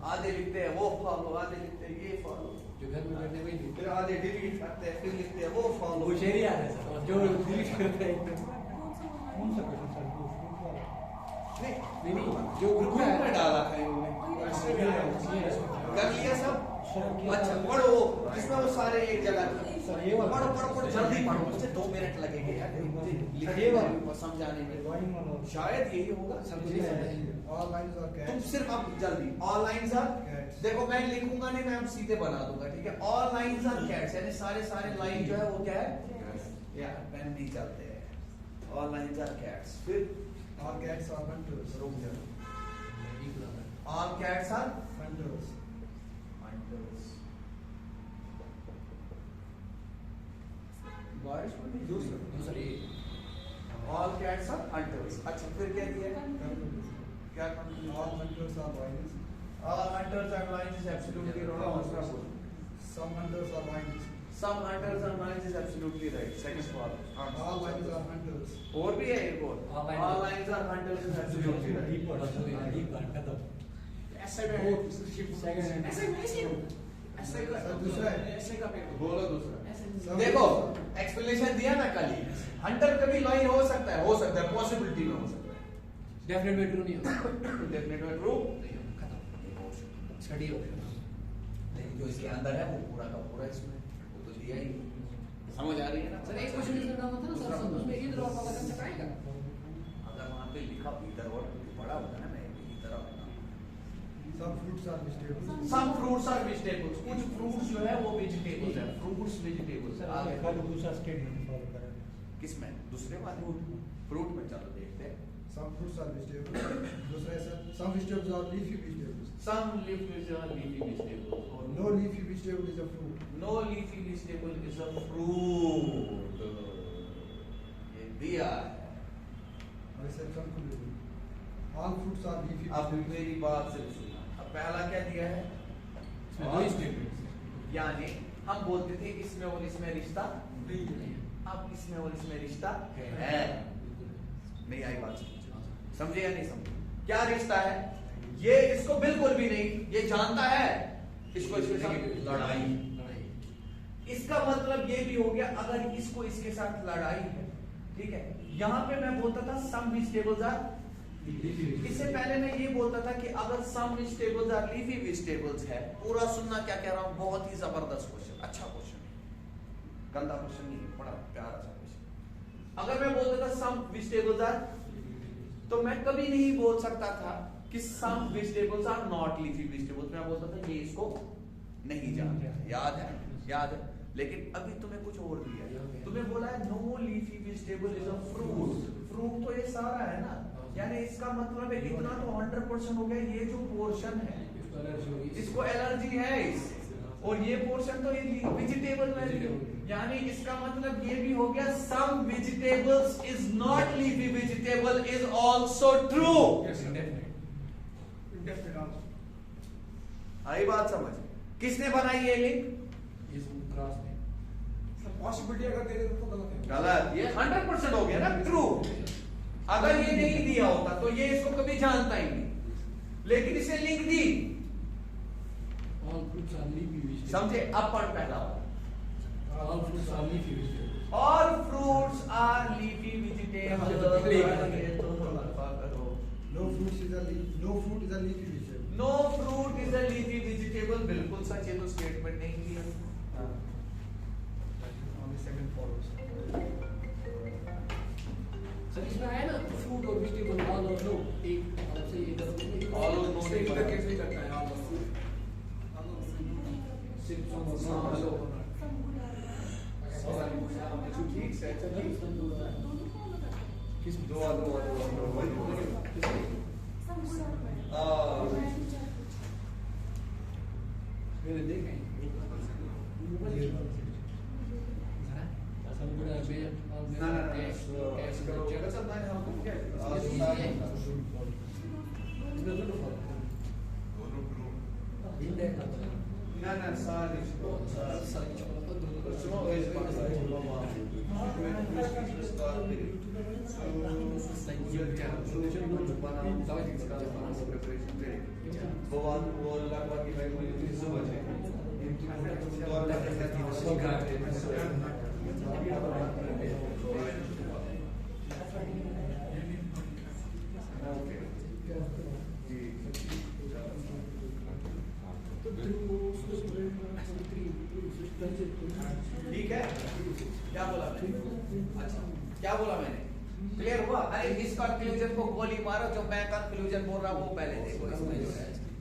आधे लिखते हैं वो फॉलो, आधे लिखते हैं ये फॉलो, जो घर में बैठे वही लिखते फिर आधे डिलीट करते हैं, फिर लिखते हैं वो फॉलो। वो शेर ही आ रहा है सर, और जो डिलीट करते हैं कौन सा क्वेश्चन सर वो फ्रूट वाला? नहीं जो ग्रुप में डाला था इन्होंने, कर लिया सब। अच्छा पढ़ो जिसमें वो सारे एक जगह सर ये वाला पढ़ो जल्दी पढ़ो, मुझे 2 मिनट लगेंगे यार मुझे लिखने में समझाने में। ड्राइंग वाला शायद यही होगा सब कुछ। ऑल लाइंस और तुम कैट्स। सिर्फ अब जल्दी ऑल लाइंस आर, देखो मैं लिखूंगा नहीं, मैं अब सीधे बना दूंगा, ठीक है। ऑल लाइंस आर कैट्स, यानी सारे लाइन जो है वो क्या है यार, पेन नहीं चलते हैं। ऑल लाइंस आर कैट्स, फिर ऑल कैट्स आर हंटर्स। रुक जाओ, ऑल कैट्स आर हंटर्स। बारिश में नहीं दूसरी ऑल कैट्स आर हंटर्स। अच्छा फिर क्या दिया है, क्या all hunters are lions. All hunters and lions is absolutely wrong. दूसरा बोल। Some hunters are lions. Some hunters and lions is absolutely right. Second one. All lions are hunters. और भी है एक और। All lions are hunters is absolutely right. ऐसे में दूसरा है। बोलो दूसरा। देखो एक्सप्लेनेशन दिया ना कल ही, हंटर कभी लाइन हो सकता है पॉसिबिलिटी में हो सकता है, डेफिनेट में ट्रू नहीं होगा, डेफिनेट में ट्रू स्टडी हो गया। लेकिन जो इसके अंदर है वो पूरा का पूरा इसमें वो तो दिया ही, समझ आ रही है ना। सर एक क्वेश्चन इसका नाम था ना सर, उसमें इधर और वाला कंसेप्ट आएगा अगर वहाँ पे लिखा इधर और पढ़ा होता ना, मैं इधर होता। Some fruits are vegetables. Some fruits are vegetables, कुछ फ्रूट्स जो है वो वेजिटेबल्स है, फ्रूट्स वेजिटेबल्स है। आगे कल दूसरा स्टेटमेंट फॉलो करें। किसमें, दूसरे वाले फ्रूट में, चलो देखते हैं। Some fruits are vegetables. दूसरा है sir, some vegetables are leafy vegetables. Some leafy vegetables or No leafy vegetable is a fruit. no leafy vegetable is a fruit, ये दिया है। और इसे conclusion. All fruits are leafy अब vegetables. मेरी बात से सुनना, अब पहला क्या दिया है, दो स्टेटमेंट्स, यानी हम बोलते थे इसमें और इसमें रिश्ता नहीं है, अब इसमें और इसमें रिश्ता है। नहीं आई बात, समझे या नहीं समझे, क्या रिश्ता है? ये इसको बिल्कुल भी नहीं, ये जानता है इसको इसके साथ लड़ाई। इसका मतलब ये भी हो गया अगर इसको इसके साथ लड़ाई है, ठीक है। यहां पे मैं बोलता था सम वेजिटेबल्स आर, इससे पहले मैं ये बोलता था कि अगर some vegetables are leafy vegetables है। पूरा सुनना क्या कह रहा हूं, बहुत ही जबरदस्त क्वेश्चन, अच्छा क्वेश्चन है, गंदा क्वेश्चन नहीं है, बड़ा प्यारा सा क्वेश्चन। अगर मैं बोलता था सम वेजिटेबल्स आर, तो मैं कभी नहीं बोल सकता था कि some vegetables are not leafy vegetables, मैं बोलता था ये इसको नहीं जानता, याद है। लेकिन अभी तुम्हें कुछ और दिया है, तुम्हें बोला है no leafy vegetable is a fruit. Fruit तो ये सारा है ना, यानी इसका मतलब है इतना तो 100% हो गया, ये जो पोर्शन है इसको एलर्जी है इससे, और ये पोर्शन तो ये वेजिटेबल में, यानी इसका मतलब ये भी हो गया some vegetables is not leafy vegetable is also true. आई बात समझ, किसने बनाई ये लिंक? इस क्रॉस में पॉसिबिलिटी अगर दे दे तो गलत है। गलत, ये 100% हो गया ना ट्रू। अगर ये नहीं दिया होता तो ये इसको कभी जानता ही नहीं, लेकिन इसे लिंक दी, all fruits are leafy vegetables, समझे। अब पढ़ पहला, all fruits are leafy vegetables, all fruits are leafy vegetables. No fruit is a leafy vegetable. No fruit is a leafy vegetable, बिल्कुल सच, ये तो स्टेटमेंट नहीं दिया। Only second follows. सर इसमें आया ना फ्रूट और वेजिटेबल ऑल और नो, एक अलग से इधर ऑल और नो नहीं इधर कैसे करता है ऑल और सिर्फ सम और नो ठीक से, अच्छा ठीक। किस दो मैंने देखा है सब गुड़ा बे ऐसे करो, क्या चलता है हमको क्या? इसमें दोनों फल ना सारी सारी वो लगभग की भाई मुझे सुबह से तो अल्लाह के ठीक है। क्या बोला मैंने? अच्छा क्या बोला मैंने? क्लियर हुआ? अरे इस कंक्लूजन को गोली मारो, जो मैं कंक्लूजन बोल रहा हूँ वो पहले देखो इसमें।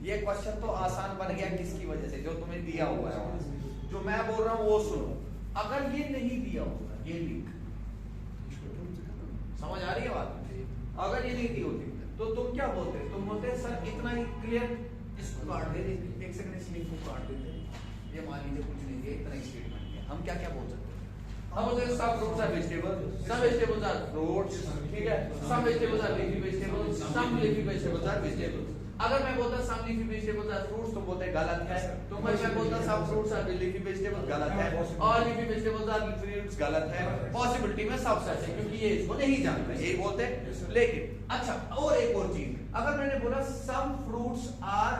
ये क्वेश्चन तो आसान बन गया किसकी वजह से? जो तुम्हें दिया हुआ है। जो मैं बोल रहा हूँ वो सुनो। अगर ये नहीं दिया होगा, ये लिंक, समझ आ रही है बात? अगर ये नहीं दी होती तो तुम क्या बोलते? तुम बोलते सर इतना ही क्लियर, इसको काट दे, एक सेकंड इस लिंक को काट देते, ये मान लीजिए कुछ नहीं दिया, इतना ही स्टेटमेंट दिया, हम क्या क्या बोल सकते हैं? हम बोलते हैं सब fruits are vegetable, some vegetables are fruits, ठीक है, some vegetables are leafy vegetables, some leafy vegetables are vegetables. अगर मैं बोलता some leafy vegetables are fruits, तुम बोलते गलत है। तो मैं बोलता some fruits are leafy vegetables, गलत है। और लीफी वेजिटेबल्स आर फ्रूट्स, गलत है। पॉसिबिलिटी में सब सच है क्योंकि ये इसको नहीं जानता, यही बोलते हैं। लेकिन अच्छा, और एक और चीज, अगर मैंने बोला some fruits are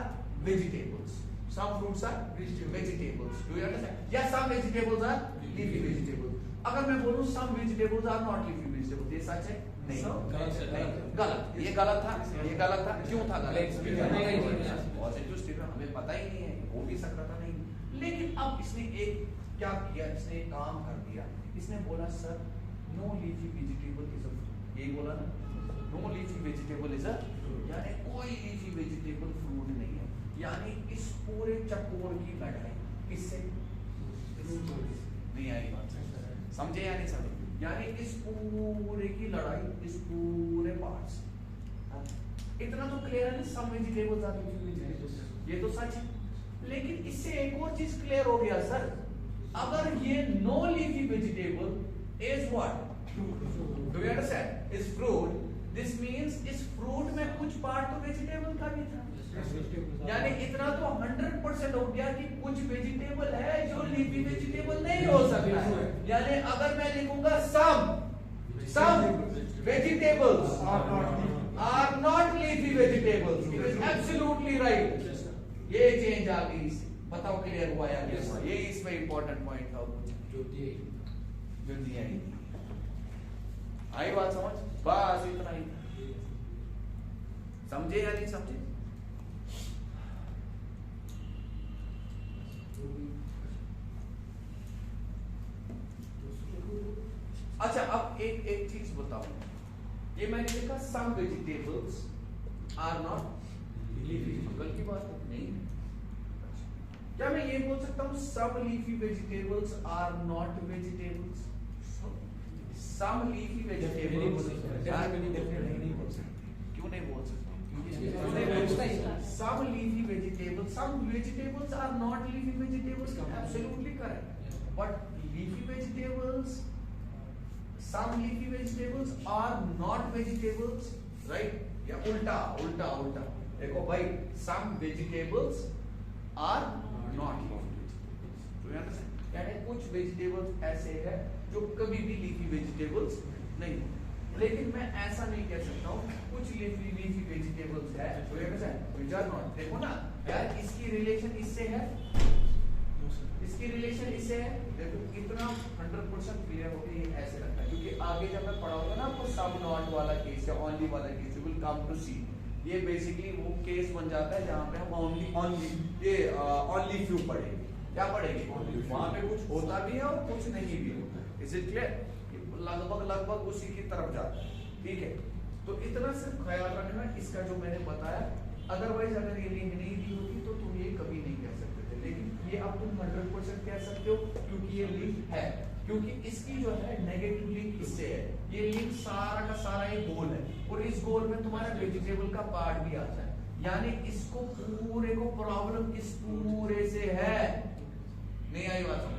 vegetables, some fruits are vegetables, do you understand? या some vegetables are leafy vegetables. अगर मैं बोलूं some vegetables are not leafy vegetables, ये सच है? नहीं, गलत। ये गलत था, ये गलत था। क्यों था गलत? पॉजिटिव स्टेटमेंट हमें पता ही नहीं है, हो भी सकता था नहीं। लेकिन अब इसने एक क्या किया? इसने एक काम कर दिया, इसने बोला sir no leafy vegetable is a fruit, यही बोला ना, no leafy vegetable is a, यानी कोई लीफी वेजिटेबल फ्रूट नहीं है। यानी इस पूरे चक्कोर की लड़ाई किससे? नहीं आई बात, समझे या नहीं समझे? यानी इस पूरे की लड़ाई, इस पूरे पार्ट्स, इतना तो क्लियर है ना, सब वेजिटेबल्स आर लीफी वेजिटेबल्स, ये तो सच है। लेकिन इससे एक और चीज क्लियर हो गया सर, अगर ये no leafy vegetable is what? Do you understand? Is fruit, this means इस फ्रूट में कुछ पार्ट तो वेजिटेबल का भी था। यानी इतना तो 100% हो गया कि कुछ वेजिटेबल है जो लीफी वेजिटेबल नहीं हो सकता है। यानी अगर मैं लिखूंगा some vegetables are not leafy vegetables, it is absolutely right। ये चेंज आ गई, बताओ क्लियर हुआ या नहीं हुआ? ये इसमें इंपॉर्टेंट पॉइंट था, जो दिया ही आई बात समझ? बस इतना ही, समझे या नहीं समझे? अच्छा अब एक चीज बताओ, ये मैंने लिखा some vegetables are not leafy, कल की बात नहीं। क्या मैं ये बोल सकता हूँ some leafy vegetables are not vegetables? Some leafy vegetables क्यों नहीं बोल सकता? Some leafy vegetables, some vegetables are not leafy vegetables, absolutely correct. But leafy vegetables, some leafy vegetables are not vegetables, right? या उल्टा देखो भाई, some vegetables are not leafy vegetables, do you understand? यानी कुछ vegetables ऐसे है जो कभी भी leafy vegetables नहीं, लेकिन मैं ऐसा नहीं कह सकता हूँ कुछ लीफी वेजिटेबल्स है which are not। देखो ना यार, इसकी रिलेशन इससे है, इसकी रिलेशन इससे है। देखो इतना 100% क्लियर हो गया, ये ऐसे रखता है क्योंकि आगे जब मैं पढ़ाऊंगा ना आपको सब नॉट वाला केस या ओनली वाला case, you will come to see. ये बेसिकली वो केस बन जाता है जहाँ पे हम ओनली फ्यू पढ़ेंगे। क्या पढ़ेंगे? वहां पे कुछ होता भी है और कुछ नहीं भी होता है। Is it clear? लगभग उसी की तरफ जाता है, ठीक है? तो इतना सिर्फ ख्याल रखना इसका जो मैंने बताया। अदरवाइज अगर ये लिंक नहीं दी होती तो तुम ये कभी नहीं कह सकते थे, लेकिन ये अब तुम 100% कह सकते हो क्योंकि ये लिंक है, क्योंकि इसकी जो है नेगेटिव लिंक इससे है। ये लिंक सारा का सारा एक गोल है और इस गोल में तुम्हारा वेजिटेबल का पार्ट भी आता है, यानी इसको पूरे को प्रॉब्लम इस पूरे से है। नहीं आई बात समझ?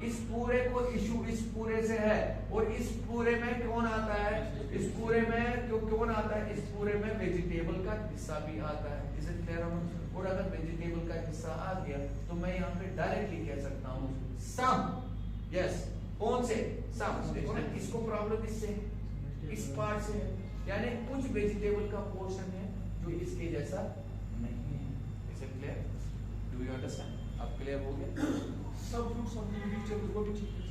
इस पूरे को इशू इस पूरे से है और इस पूरे में कौन आता है? इस पूरे में कौन आता है? इस पूरे में वेजिटेबल का हिस्सा भी आता है। Is it clear? और अगर वेजिटेबल का हिस्सा आ गया तो मैं यहाँ पे डायरेक्टली कह सकता हूँ सम, यस, कौन से? सम। देखो ना, इसको प्रॉब्लम इससे, इस पार्ट से है, यानी कुछ वेजिटेबल का पोर्शन है जो इसके जैसा नहीं है। अंडरस्टैंड? अब क्लियर हो गया? Some fruits are leafy vegetables, वो भी ठीक है।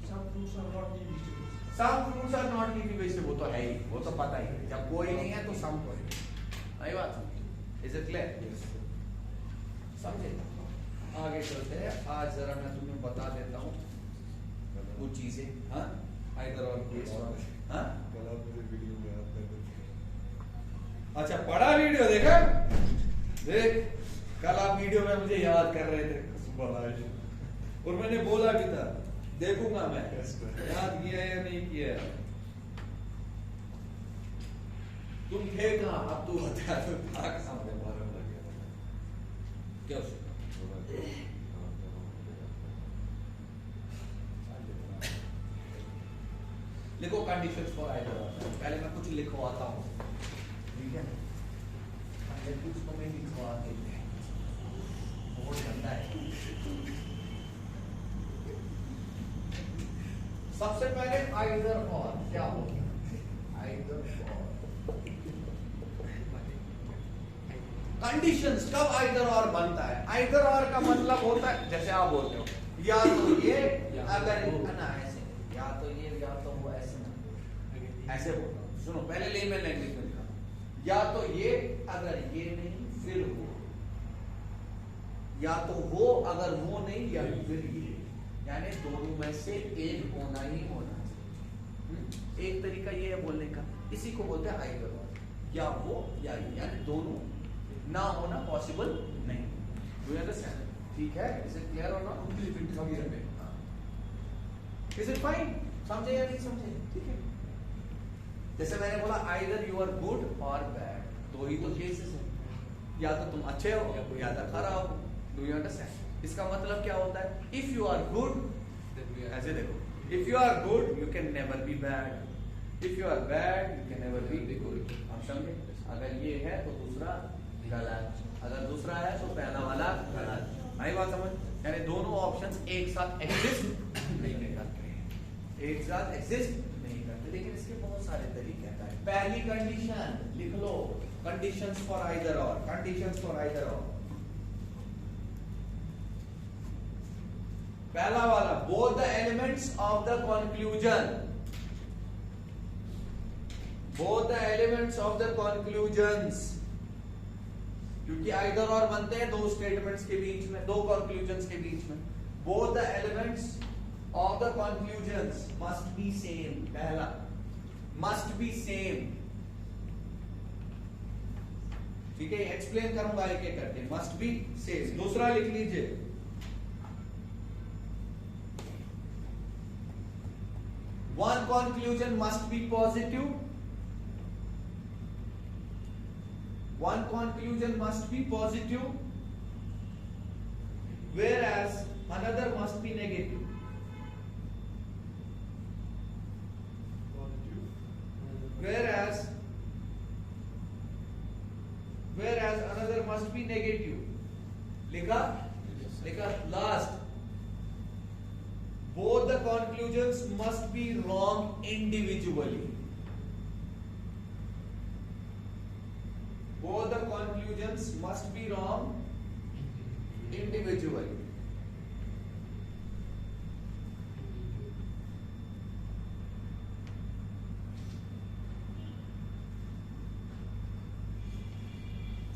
Some fruits are not leafy vegetables. Some fruits are not leafy vegetable, वो तो है ही, वो तो पता ही है। जब कोई नहीं है तो सम को है। आई बात? Is it clear? समझे? आगे चलते हैं। आज जरा मैं तुम्हें बता देता हूँ कुछ चीजें। हाँ, आइदर और कोई और। हाँ, अच्छा पढ़ा वीडियो देखा? देख, कल आप वीडियो में मुझे याद कर रहे थे और मैंने बोला भी था देखूंगा मैं याद किया या नहीं किया। तुम थे कहाँ? अब तू बता, तो था कहाँ? क्या लिखो कंडीशंस फॉर आइदर और। पहले मैं कुछ लिखवाता हूँ, ठीक है? पहले कुछ तो मैं लिखवा देते हैं, बहुत ठंडा है। सबसे पहले आइदर और क्या होगा? आइदर और कंडीशंस कब आइदर और बनता है? आइदर और का मतलब होता है जैसे आप बोलते हो या तो ये अगर ना ऐसे, या तो ये या तो वो ऐसे ना ऐसे बोलता हूं। सुनो पहले लेमन लैंग्वेज में लिखा, या तो ये अगर ये नहीं फिर वो, या तो वो अगर वो नहीं या फिर ये, यानी दोनों में से एक होना ही होना चाहिए। एक तरीका ये है बोलने का, इसी को बोलते हैं आइदर और, या वो या ये, यानी दोनों ना होना पॉसिबल नहीं। Do you understand? ठीक है? इज इट क्लियर और नॉट? Is it fine? समझे या नहीं समझे? ठीक है। जैसे मैंने बोला आइदर यू आर गुड और बैड, दो ही तो केसेस है, या तो तुम अच्छे हो या तो खराब हो। Do you understand? इसका मतलब क्या होता है? इफ यू आर गुड, ऐसे देखो, if you are good you can never be bad, if you are bad you can never be good. हम समझे? अगर ये है तो दूसरा गलत, अगर दूसरा है तो पहला वाला गलत। आई बात समझ? यानी दोनों ऑप्शंस एक साथ एग्जिस्ट नहीं करते, एक साथ एग्जिस्ट नहीं करते। लेकिन इसके बहुत सारे तरीके हैं। पहली कंडीशन लिख लो, कंडीशंस फॉर आइदर और, कंडीशंस फॉर आइदर और। पहला वाला, both the elements of the conclusion, both the elements of the conclusions, क्योंकि आइदर और बनते हैं दो स्टेटमेंट्स के बीच में, दो कंक्लूजन्स के बीच में। Both the elements of the conclusions must be same. पहला मस्ट बी सेम, ठीक है? एक्सप्लेन करूंगा एक एक करके। Must be same. दूसरा लिख लीजिए, one conclusion must be positive, one conclusion must be positive, whereas another must be negative. Whereas another must be negative. लिखा? लिखा? Last, both the conclusions must be wrong individually. Both the conclusions must be wrong individually.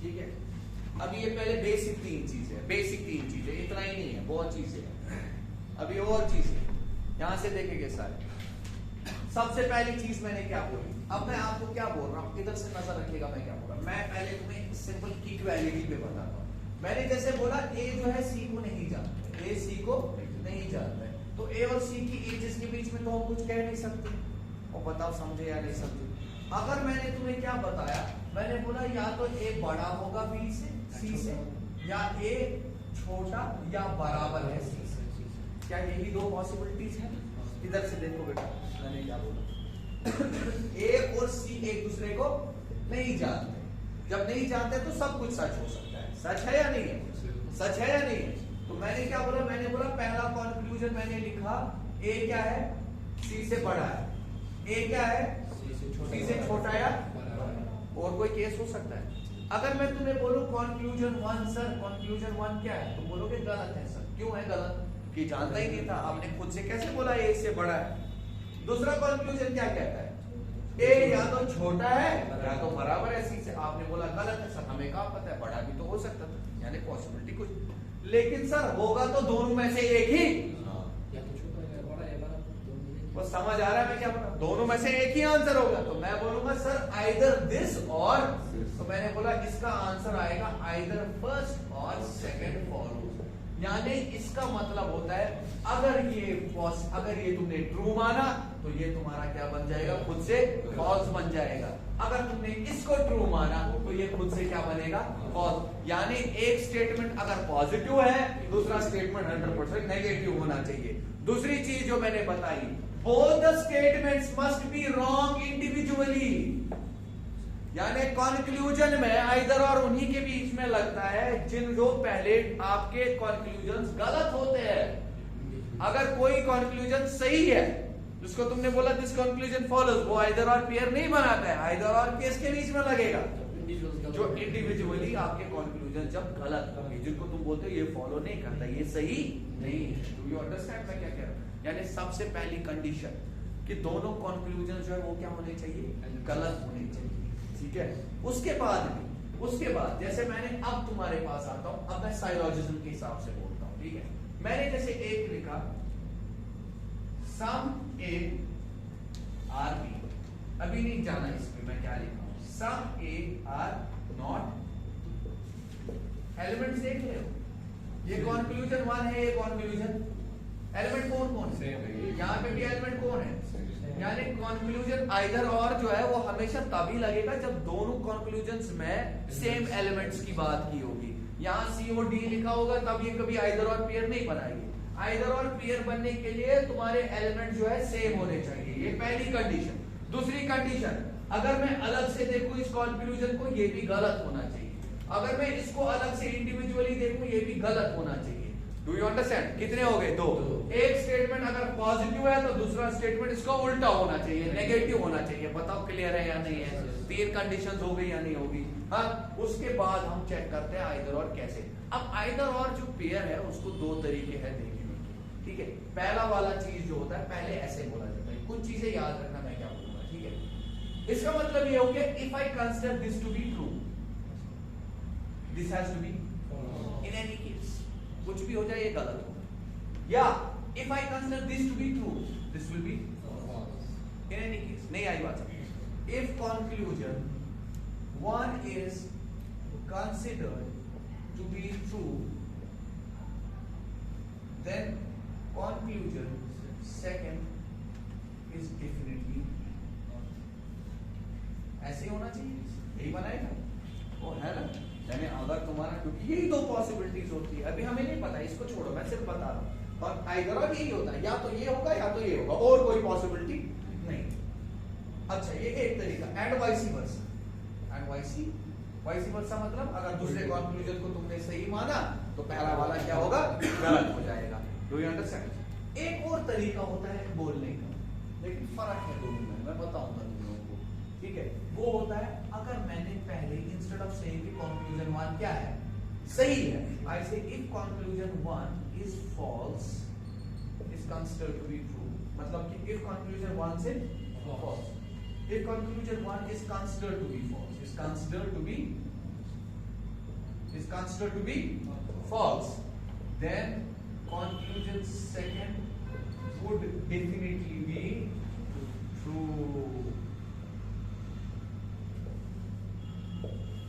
ठीक है? अब ये पहले basic तीन चीजें, basic तीन चीजें, इतना ही नहीं है, बहुत चीजें हैं। अभी और चीजें यहां से देखेंगे सारे। सबसे पहली चीज मैंने क्या बोली? अब मैं आपको क्या बोल रहा हूं, इधर से नजर रखिएगा मैं क्या बोल रहा हूं। मैं पहले तुम्हें सिंपल इक्वालिटी पे बताता हूं। मैंने जैसे बोला ए जो है सी को नहीं जानता, ए सी को नहीं जानता है, तो ए और सी की एजेस के बीच में तो हम कुछ कह नहीं सकते। और बताओ समझे या नहीं समझे? अगर मैंने तुम्हें क्या बताया, मैंने बोला या तो ए बड़ा होगा बी से, सी से, या ए छोटा या बराबर है सी से। क्या यही दो पॉसिबिलिटीज है? इधर से देखो बेटा, मैंने क्या बोला, ए और सी एक दूसरे को नहीं जानते। जब नहीं जानते तो सब कुछ सच हो सकता है। सच है या नहीं है? सच है या नहीं है? तो मैंने क्या बोला, मैंने बोला पहला कंक्लूजन मैंने लिखा, ए क्या है? सी से बड़ा है। ए क्या है? सी से छोटा या? और कोई केस हो सकता है? अगर मैं तुम्हें बोलूं कंक्लूजन 1 सर, कंक्लूजन 1 क्या है, तुम बोलोगे गलत है सर। क्यों है गलत? कि जानता ही नहीं था, आपने खुद से कैसे बोला ए इससे बड़ा है। दूसरा कंक्लूजन क्या कहता है, ए या तो छोटा है या तो बराबर है सी से। आपने बोला गलत है सर, हमें कहाँ पता है, बड़ा भी तो हो सकता था, यानी पॉसिबिलिटी कुछ। लेकिन सर होगा तो दोनों में से एक ही, या तो छोटा है बड़ा है, बड़ा दोनों में से वो समझ आ रहा है मैं क्या बोला, दोनों में से एक ही आंसर होगा। तो मैं बोलूंगा सर आइदर दिस और, तो मैंने बोला इसका आंसर आएगा आइदर फर्स्ट और सेकंड फॉलोज। यानी इसका मतलब होता है अगर ये तुमने ट्रू माना तो ये तुम्हारा क्या बन जाएगा, खुद से फॉल्स बन जाएगा। अगर तुमने इसको ट्रू माना तो ये खुद से क्या बनेगा, फॉल्स। यानी एक स्टेटमेंट अगर पॉजिटिव है, दूसरा स्टेटमेंट 100% नेगेटिव होना चाहिए। दूसरी चीज जो मैंने बताई, both the statements must be wrong individually. यानी कंक्लूजन में आइदर और उन्हीं के बीच में लगता है जिन जो पहले आपके कंक्लूजन्स गलत होते हैं। अगर कोई कंक्लूजन सही है जिसको तुमने बोला दिस कंक्लूजन फॉलोज, वो आइदर और पेयर नहीं बनाता है, आइदर और किसके बीच में लगेगा, जो इंडिविजुअली आपके कंक्लूजन जब गलत होंगे, जिनको तुम बोलते हो ये फॉलो नहीं करता, ये सही नहीं है। डू यू अंडरस्टैंड मैं क्या कह रहा हूं? यानी सबसे पहली कंडीशन कि दोनों कंक्लूजन जो है वो क्या होने चाहिए, गलत होने चाहिए। ठीक है, उसके बाद जैसे मैंने अब तुम्हारे पास आता हूं, अब मैं साइलॉजिज्म के हिसाब से बोलता हूं। ठीक है, मैंने जैसे एक लिखा सम ए आर बी, अभी नहीं जाना इसमें मैं क्या लिखा हूं, सम ए आर नॉट, एलिमेंट्स देख ले, ये कंक्लूजन 1 है, ये कंक्लूजन, एलिमेंट कौन कौन है, यहाँ पे भी एलिमेंट कौन है। यानी कंक्लूजन आइदर और जो है वो हमेशा तभी लगेगा जब दोनों कंक्लूजन्स में सेम एलिमेंट्स की बात की होगी। यहाँ सी और डी लिखा होगा तब ये कभी आइदर और पेयर नहीं बनाएगी। आइदर और पेयर बनने के लिए तुम्हारे एलिमेंट जो है सेम होने चाहिए, ये पहली कंडीशन। दूसरी कंडीशन, अगर मैं अलग से देखूं इस कंक्लूजन को, ये भी गलत होना चाहिए। अगर मैं इसको अलग से इंडिविजुअली देखूं, ये भी गलत होना चाहिए। Do you understand? कितने हो गए, 2। एक स्टेटमेंट अगर पॉजिटिव है तो दूसरा स्टेटमेंट इसका उल्टा होना चाहिए, नेगेटिव होना चाहिए। बताओ क्लियर है या नहीं है? 3 कंडीशंस हो गई या नहीं होगी? हाँ, उसके बाद हम चेक करते हैं आइदर और कैसे। अब आइदर और जो पेयर है उसको 2 तरीके हैं देखने के। ठीक है, पहला वाला चीज जो होता है पहले ऐसे बोला जाता है, कुछ चीजें याद रखना मैं क्या बोलूंगा। ठीक है, इसका मतलब ये हो गया if I consider this to be true, this has to be in any case, कुछ भी हो जाए ये गलत होगा। या if I consider this to be true, this will be in any case. नहीं आई बात समझ? If conclusion 1 is considered to be true, then conclusion 2 is definitely, ऐसे होना चाहिए, यही बनाएगा वो, है ना। यानी अगर तुम्हारा, क्योंकि यही 2 पॉसिबिलिटीज होती है, अभी हमें नहीं पता, इसको छोड़ो, मैं सिर्फ बता रहा हूं। और आइदर और यही होता है, या तो ये होगा या तो ये होगा, और कोई पॉसिबिलिटी नहीं। अच्छा, ये एक तरीका। And vice versa, and vice versa मतलब अगर दूसरे कंक्लूजन को तुमने सही माना तो पहला वाला क्या होगा, गलत हो जाएगा। Do you understand? एक और तरीका होता है बोलने का, लेकिन फर्क है दोनों में, मैं बताऊंगा तुम लोगों को। ठीक है, वो होता है अगर मैंने पहले इंस्टेड ऑफ सेइंग कंक्लूजन 1 क्या है, सही है, I say if conclusion 1 is false is considered to be true, मतलब कि इफ कंक्लूजन 1 से false, if conclusion 1 is considered to be false, is considered to be false, then conclusion 2 would definitely be true.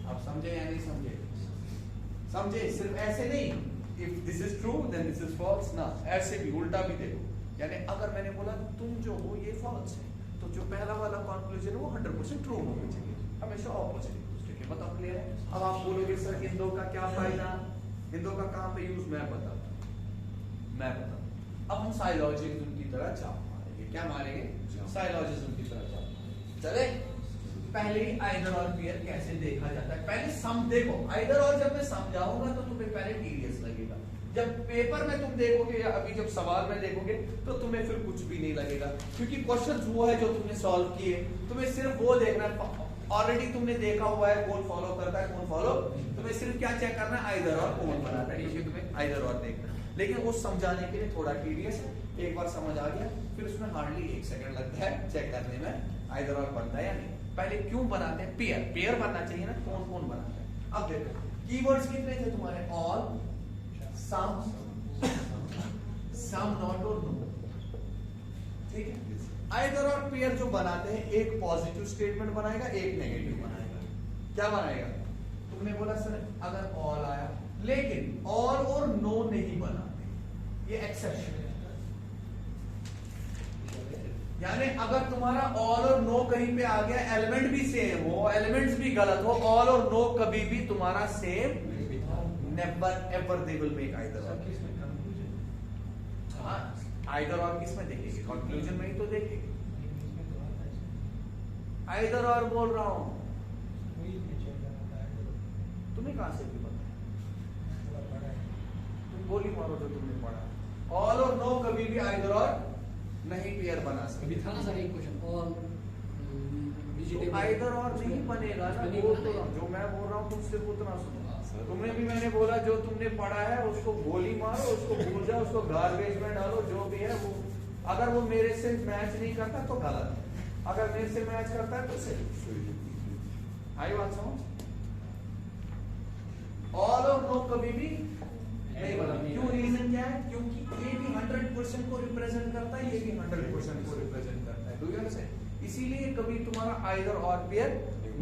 आप समझे या नहीं समझे? समझे? सिर्फ ऐसे नहीं, if this is true then this is false ना, ऐसे भी उल्टा भी देखो। यानी अगर मैंने बोला तुम जो हो ये false है, तो जो पहला वाला conclusion वो 100% true होना चाहिए, हमेशा opposite दूसरे के। बताओ क्लियर है? अब आप बोलोगे सर इन दो का क्या फायदा, इन दो का कहां पे यूज, मैं बताता। अब हम साइलॉजिज्म की तरह चाप मारेंगे। क्या मारेंगे? साइलॉजिज्म की तरह चाप। चले, पहले ही आइदर और पेयर कैसे देखा जाता है, पहले सम देखो। आइदर और जब मैं समझाऊंगा तो तुम्हें पहले टीडियस लगेगा, जब पेपर में तुम देखोगे या अभी जब सवाल में देखोगे तो तुम्हें फिर कुछ भी नहीं लगेगा, क्योंकि क्वेश्चंस वो है जो तुमने सॉल्व किए, तुम्हें सिर्फ वो देखना है ऑलरेडी तुमने देखा हुआ है कौन फॉलो करता है कौन फॉलो, तुम्हें सिर्फ क्या चेक करना है आइदर और कौन बनाता है, ये तुम्हें आइदर और देखना है। लेकिन वो समझाने के लिए थोड़ा टीडियस है, एक बार समझ आ गया फिर उसमें हार्डली 1 सेकंड लगता है चेक करने में आइदर और बनता है या नहीं। पहले क्यों बनाते हैं, पेयर पेयर बनना चाहिए ना, कौन कौन बनाता है। अब देखो कीवर्ड्स कितने थे तुम्हारे, ऑल, सम, सम नॉट और नो, ठीक है। आइदर और पेयर जो बनाते हैं एक पॉजिटिव स्टेटमेंट बनाएगा एक नेगेटिव बनाएगा। क्या बनाएगा, तुमने बोला सर अगर ऑल आया, लेकिन ऑल और नो नहीं बनाते, ये एक्सेप्शन है। यानी अगर तुम्हारा ऑल और नो कहीं पे आ गया, एलिमेंट भी सेम हो, एलिमेंट्स भी गलत हो, ऑल और नो कभी भी तुम्हारा same never ever they will make either और। हाँ, आइदर और किस में देखेंगे, कंक्लूजन में ही तो देखेंगे। आइदर और बोल रहा हूं, तुम्हें कहां से भी पता है, तुम गोली मारो जो तुमने पढ़ा। ऑल और नो कभी भी आइदर और नहीं पेयर बना सकते। अभी था ना सर एक क्वेश्चन, ऑल आइदर और नहीं बनेगा ना, वो तो जो मैं बोल रहा हूँ तुम सिर्फ उतना सुनो। तुमने भी मैंने बोला जो तुमने पढ़ा है उसको गोली मारो, उसको भूल जाओ, उसको गार्बेज में डालो, जो भी है वो। अगर वो मेरे से मैच नहीं करता तो गलत है, अगर मेरे से मैच करता है तो सही। आई बात समझ। ऑल और नो कभी भी नहीं बना, क्यों, रीजन क्या है, क्योंकि ये भी 100% को रिप्रेजेंट करता है, ये भी 100% को रिप्रेजेंट करता है। डू यू अंडरस्टैंड, इसीलिए कभी तुम्हारा आइदर और पेयर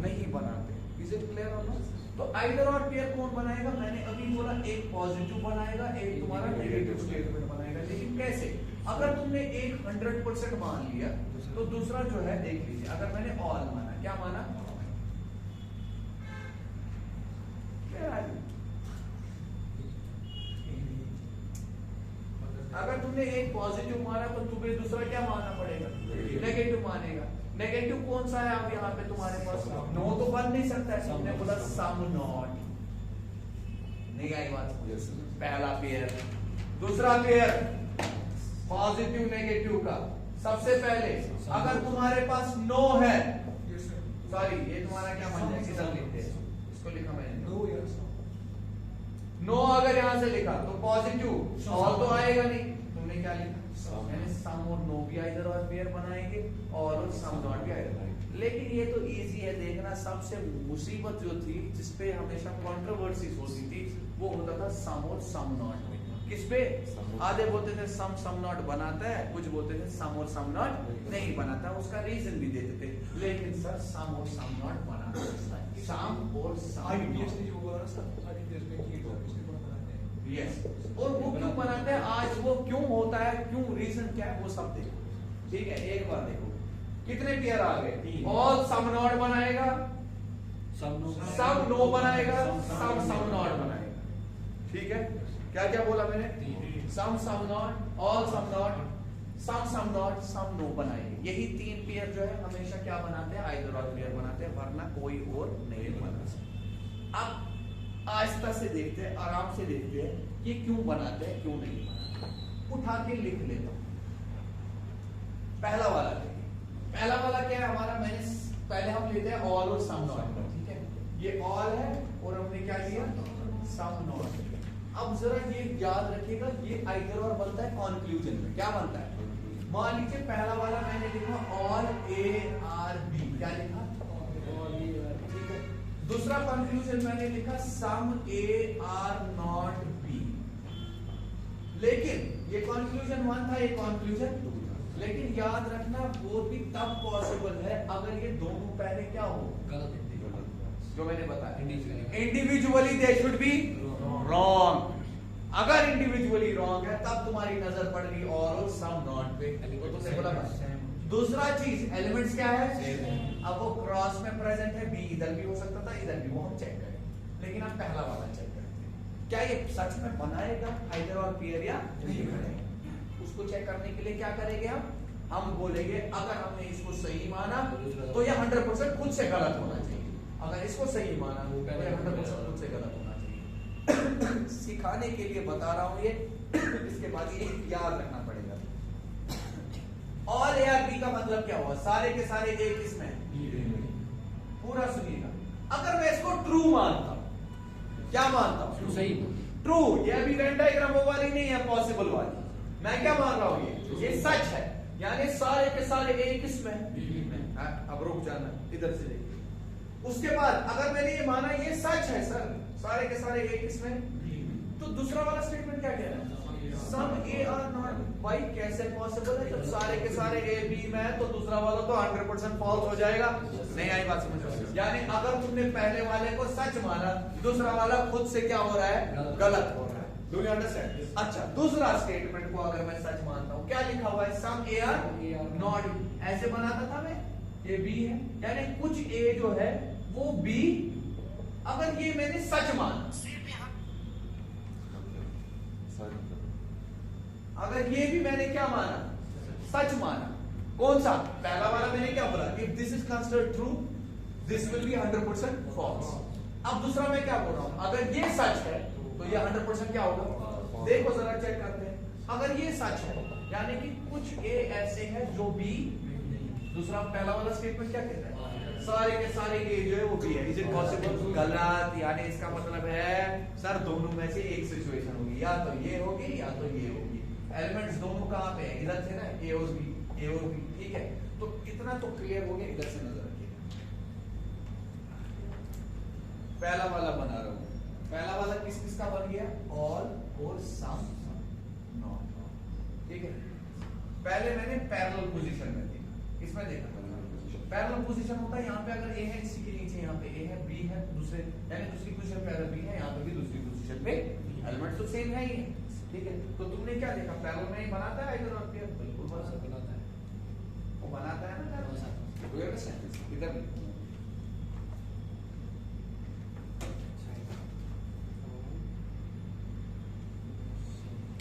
नहीं बनाते। इज इट क्लियर और नॉट। तो आइदर और पेयर कौन बनाएगा, मैंने अभी बोला एक पॉजिटिव बनाएगा एक तुम्हारा नेगेटिव स्टेटमेंट बनाएगा। लेकिन कैसे, अगर तुमने एक 100% मान लिया तो दूसरा जो है देख लीजिए, अगर मैंने ऑल माना, क्या माना, अगर तुमने एक पॉजिटिव माना तो तुम्हें दूसरा क्या मानना पड़ेगा, नेगेटिव मानेगा। नेगेटिव कौन सा है अब यहाँ पे तुम्हारे पास, नो तो बन नहीं सकता है, तुमने बोला सम नॉट, नहीं आई बात। पहला पेयर, दूसरा पेयर पॉजिटिव नेगेटिव का। सबसे पहले अगर तुम्हारे पास नो है, सॉरी ये तुम्हारा क्या मान जाए, किधर लिखते हैं इसको, लिखा मैंने नो अगर यहां से लिखा तो पॉजिटिव, ऑल तो आएगा नहीं, तुमने क्या लिखा, मैंने सम और नो भी आइदर और पेयर बनाएंगे और सम नॉट भी आइदर। लेकिन ये तो इजी है देखना, सबसे मुसीबत जो थी जिसपे हमेशा कंट्रोवर्सीज होती थी वो होता था सम और सम नॉट में। किस पे, आधे बोलते थे सम सम नॉट बनाता है, कुछ बोलते थे सम और सम नॉट नहीं बनाता, उसका रीजन भी देते थे। लेकिन सर सम और सम नॉट बनाता है, सम और सम, यस। और वो क्यों बनाते हैं, आज वो क्यों होता है, क्यों, रीजन क्या है, वो सब देखो। ठीक है, एक बार देखो कितने पेयर आ गए, ऑल सम नॉट बनाएगा, सम नो बनाएगा, सम सम नॉट बनाएगा। ठीक है, क्या क्या बोला मैंने, some some not, all some not, some not, some no बनाएंगे। यही 3 पेयर जो है हमेशा क्या बनाते हैं, आइदर और पेयर बनाते हैं, वरना कोई और नहीं बना सकता। अब आहिस्ता से देखते हैं, आराम से देखते हैं ये क्यों बनाते हैं क्यों नहीं बनाते। उठा के लिख लेता हूं, पहला वाला देखिए, पहला वाला क्या है हमारा, मैंने पहले हम लेते हैं ऑल और सम नॉट, ठीक है, ये ऑल है और हमने क्या लिया, सम नॉट। अब जरा ये याद रखिएगा, ये आइदर और बनता है कंक्लूजन में, क्या बनता है, मान लीजिए पहला वाला मैंने लिखा ऑल ए आर बी, क्या लिखा, दूसरा कंक्लूजन मैंने लिखा some A are not B. लेकिन ये कंक्लूजन 1 था, ये कंक्लूजन 2 था। लेकिन याद रखना वो भी तब पॉसिबल है अगर ये दोनों पहले क्या हो, गलत, जो मैंने बताया, individually they should be wrong. अगर इंडिविजुअली रॉन्ग है तब तुम्हारी नजर पड़ रही और सम नॉट पे, तो तुमने बोला बस। दूसरा चीज एलिमेंट्स क्या है, अब वो क्रॉस में प्रेजेंट है, बी इधर भी हो सकता था इधर भी, वो हम चेक करें। लेकिन हम पहला वाला चेक करते हैं, क्या ये सच में बनाएगा आइदर और पेयर या नहीं बनाएगा। उसको चेक करने के लिए क्या करेंगे हम बोलेंगे अगर हमने इसको सही माना तो ये 100% खुद से गलत होना चाहिए, अगर इसको सही माना तो ये 100% खुद से गलत होना चाहिए। सिखाने के लिए बता रहा हूं ये, इसके बाद ये याद रखना पड़ेगा। ऑल ए आर बी का मतलब क्या हुआ, सारे के सारे एक इसमें, पूरा सुनिएगा। अगर मैं इसको ट्रू मानता हूं, क्या मानता हूं? सही ट्रू। ये अभी वेन डायग्राम वो वाली नहीं है, पॉसिबल वाली। मैं क्या मान रहा हूं? ये सच है, यानी सारे के सारे ए किसमें है? अब रुक जाना, इधर से देखिए। उसके बाद अगर मैंने ये माना ये सच है सर, सारे के सारे ए किसमें, तो दूसरा वाला स्टेटमेंट क्या कह रहा है? सम ए आर नॉट। भाई कैसे पॉसिबल है? जब सारे के सारे ए बी में है तो दूसरा वाला तो 100% फॉल्स हो जाएगा। नहीं आई बात समझ रहे हो? यानी अगर तुमने पहले वाले को सच माना, दूसरा वाला खुद से क्या हो रहा है? गलत हो रहा है। Do you understand? अच्छा, दूसरा स्टेटमेंट को अगर मैं सच मानता हूं, क्या लिखा हुआ है? सम ए आर नॉट। ऐसे बनाता था मैं, ये बी है, यानी कुछ ए जो है वो बी, अगर ये मैंने सच माना, अगर ये भी मैंने क्या माना? सच माना। कौन सा? पहला वाला मैंने क्या बोला? If this is considered true, this will be 100% false. अब दूसरा मैं क्या बोल रहा हूं? अगर ये सच है तो ये 100% क्या होगा? देखो जरा, चेक करते हैं। अगर ये सच है, यानी कि कुछ ए ऐसे हैं जो बी, दूसरा पहला वाला स्टेटमेंट क्या कहता है? सारे के सारे ए जो है वो बी है। Is it possible? गलत। यानी इसका मतलब है सर दोनों में से एक सिचुएशन होगी, या तो ये होगी या तो ये होगी। एलिमेंट्स दोनों कहां पे है? इधर से ना, ए और बी, ए और बी। ठीक है, तो इतना तो क्लियर हो गया। इधर से नजर रखिए, पहला वाला बना रहा हूं। पहला वाला किस किस का बन गया? ऑल और सम नॉट। ठीक है, पहले मैंने पैरेलल पोजीशन में थी, इसमें देखा पैरेलल पोजीशन होता है। यहाँ पे अगर ए है, इसी के नीचे यहाँ पे ए है, बी है, दूसरे यानी दूसरी पोजीशन पे अगर बी है, यहाँ पे भी दूसरी पोजीशन पे एलिमेंट तो सेम है ही है। ठीक है, तो तुमने क्या देखा? पैरेलल में ही बनाता है इधर और फिर बिल्कुल बनाता है, वो बनाता है ना। इधर